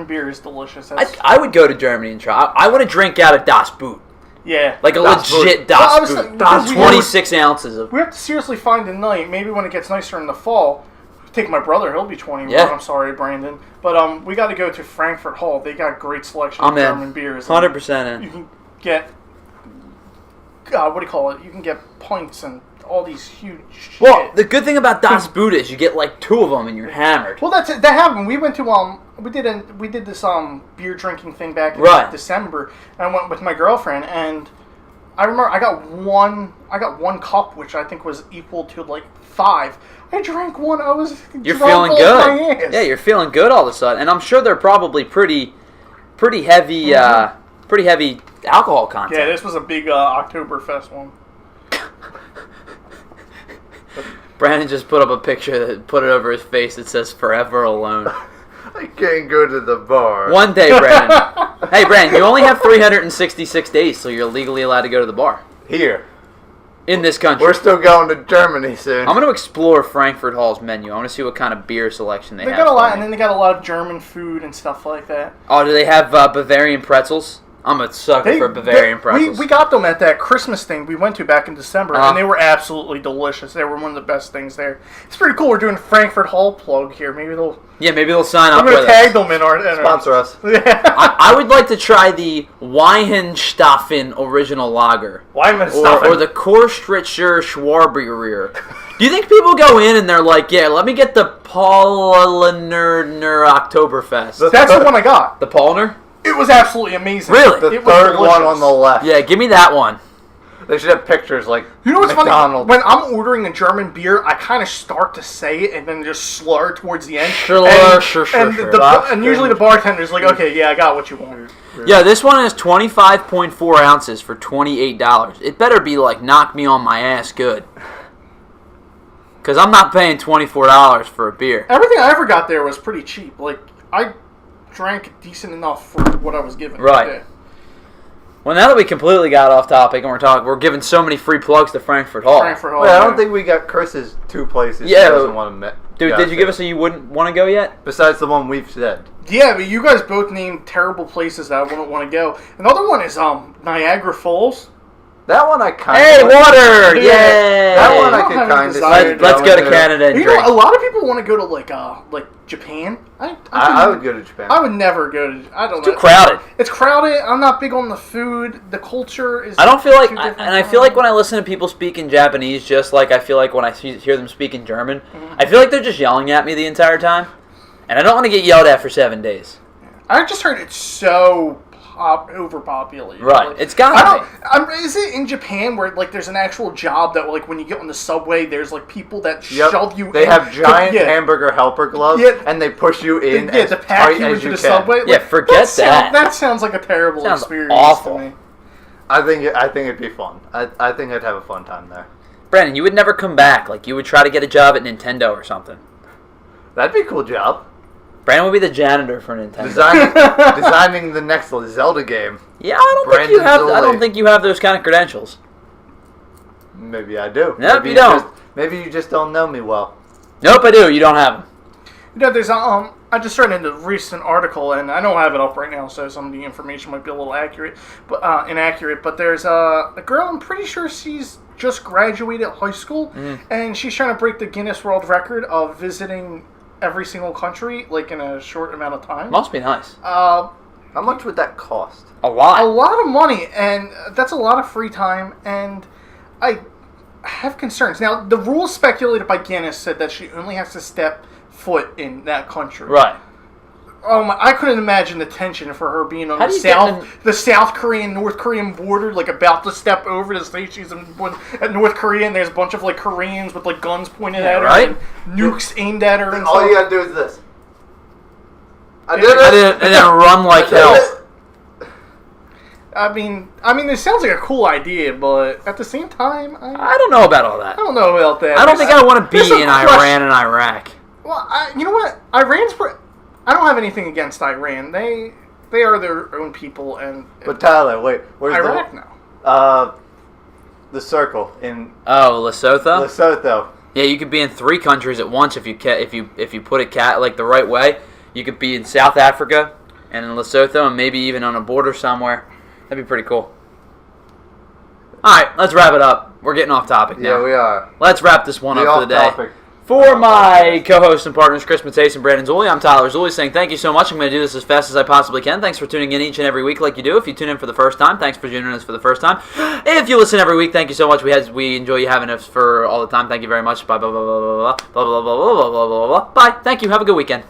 beer is delicious. I would go to Germany and try. I want to drink out of Das Boot. Yeah. Like a legit Das Boot. 26 ounces of... We have to seriously find a night, maybe when it gets nicer in the fall. Take my brother, he'll be 21. Yeah. I'm sorry, Brandon. But we got to go to Frankfurt Hall. They got great selection of German beers. 100% in. You can get... what do you call it? You can get pints and all these huge shit. Well, the good thing about Das Boot is you get like 2 of them and you're hammered. Well, that happened. We went to we did this beer drinking thing back in December, and I went with my girlfriend, and I remember I got one cup, which I think was equal to like 5. I drank one. You're feeling good. Yeah, you're feeling good all of a sudden, and I'm sure they're probably pretty heavy. Pretty heavy alcohol content. Yeah, this was a big Oktoberfest one. Brandon just put up a picture that put it over his face that says "Forever Alone." I can't go to the bar. One day, Brandon. Hey, Brandon, you only have 366 days, so you're legally allowed to go to the bar. Here. In this country. We're still going to Germany soon. I'm going to explore Frankfurt Hall's menu. I want to see what kind of beer selection they have. They got a lot, and then they got a lot of German food and stuff like that. Oh, do they have Bavarian pretzels? I'm a sucker for Bavarian pretzels. We got them at that Christmas thing we went to back in December, and they were absolutely delicious. They were one of the best things there. It's pretty cool. We're doing a Frankfurt Hall plug here. Maybe they'll sign up. I'm going to tag them in our sponsor us. Yeah. I would like to try the Weihenstephan Original Lager, or the Korstritzer Schwarbier. Do you think people go in and they're like, yeah, let me get the Paulaner Oktoberfest? That's the one I got. The Paulaner? It was absolutely amazing. Really? The third one on the left. Yeah, give me that one. They should have pictures like You know what's McDonald's. funny? When I'm ordering a German beer, I kind of start to say it and then just slur towards the end. Sure. And usually the bartender's like, okay, yeah, I got what you want. Yeah, this one is 25.4 ounces for $28. It better be like knock me on my ass good. Because I'm not paying $24 for a beer. Everything I ever got there was pretty cheap. Like, I drank decent enough for what I was given. Right. Yeah. Well, now that we completely got off topic and we're giving so many free plugs to Frankfurt Hall. Wait, I don't think we got Chris's 2 places. Yeah, he doesn't want to dude, did you give us a you wouldn't want to go yet? Besides the one we've said. Yeah, but you guys both named terrible places that I wouldn't want to go. Another one is Niagara Falls. That one I kind of... Hey, water! Yeah. Yay! That one I could kind of... Let's go to Canada and drink. You know, a lot of people want to go to, like Japan. I would go to Japan. I would never go to... I don't know. It's too crowded. It's crowded. I'm not big on the food. The culture is... I don't feel like... I feel like when I listen to people speak in Japanese, just like I feel like when I hear them speak in German, I feel like they're just yelling at me the entire time. And I don't want to get yelled at for 7 days. I just heard it's so... overpopulated. Right. Like, it's got to be. Is it in Japan where like there's an actual job that like when you get on the subway there's like people that shove you They in. have giant hamburger helper gloves and they push you in to pack you into the subway. Like, forget that. That sounds like a terrible experience awful. to me. I think it'd be fun. I think I'd have a fun time there. Brandon, you would never come back. Like you would try to get a job at Nintendo or something. That'd be a cool job. Brandon would be the janitor for Nintendo. Designing the next Zelda game. Yeah, I don't think you have those kind of credentials. Maybe I do. Nope, you don't. Maybe you just don't know me well. Nope, I do. You don't have them. There's I just read into a recent article, and I don't have it up right now, so some of the information might be a little inaccurate. But there's a girl. I'm pretty sure she's just graduated high school, and she's trying to break the Guinness World Record of visiting every single country like in a short amount of time. Must be nice. How much would that cost? A lot. A lot of money, and that's a lot of free time. And I have concerns. Now, the rules speculated by Guinness said that she only has to step foot in that country. Right. I couldn't imagine the tension for her being on the South Korean North Korean border, like about to step over to say she's at North Korea, and there's a bunch of like Koreans with like guns pointed at her, and nukes aimed at her. And all you gotta do is this. I did it, and then run like hell. I mean, it sounds like a cool idea, but at the same time, I don't know about all that. I don't know about that. I don't think I want to be in Iran and Iraq. Well, you know what? I don't have anything against Iran. They are their own people, But Tyler, wait, where's Iraq now? The circle in Lesotho. Lesotho. Yeah, you could be in 3 countries at once if you put it like the right way. You could be in South Africa and in Lesotho, and maybe even on a border somewhere. That'd be pretty cool. All right, let's wrap it up. We're getting off topic now. Yeah, we are. Let's wrap this one up for the day. Topic. For my co-hosts and partners, Chris Matase and Brandon Zulli, I'm Tyler Zulli saying thank you so much. I'm going to do this as fast as I possibly can. Thanks for tuning in each and every week like you do. If you tune in for the first time, thanks for joining us for the first time. If you listen every week, thank you so much. We enjoy you having us for all the time. Thank you very much. Bye, blah, blah, blah, blah, blah, blah, blah, blah, blah, blah, blah, blah, blah. Bye. Thank you. Have a good weekend.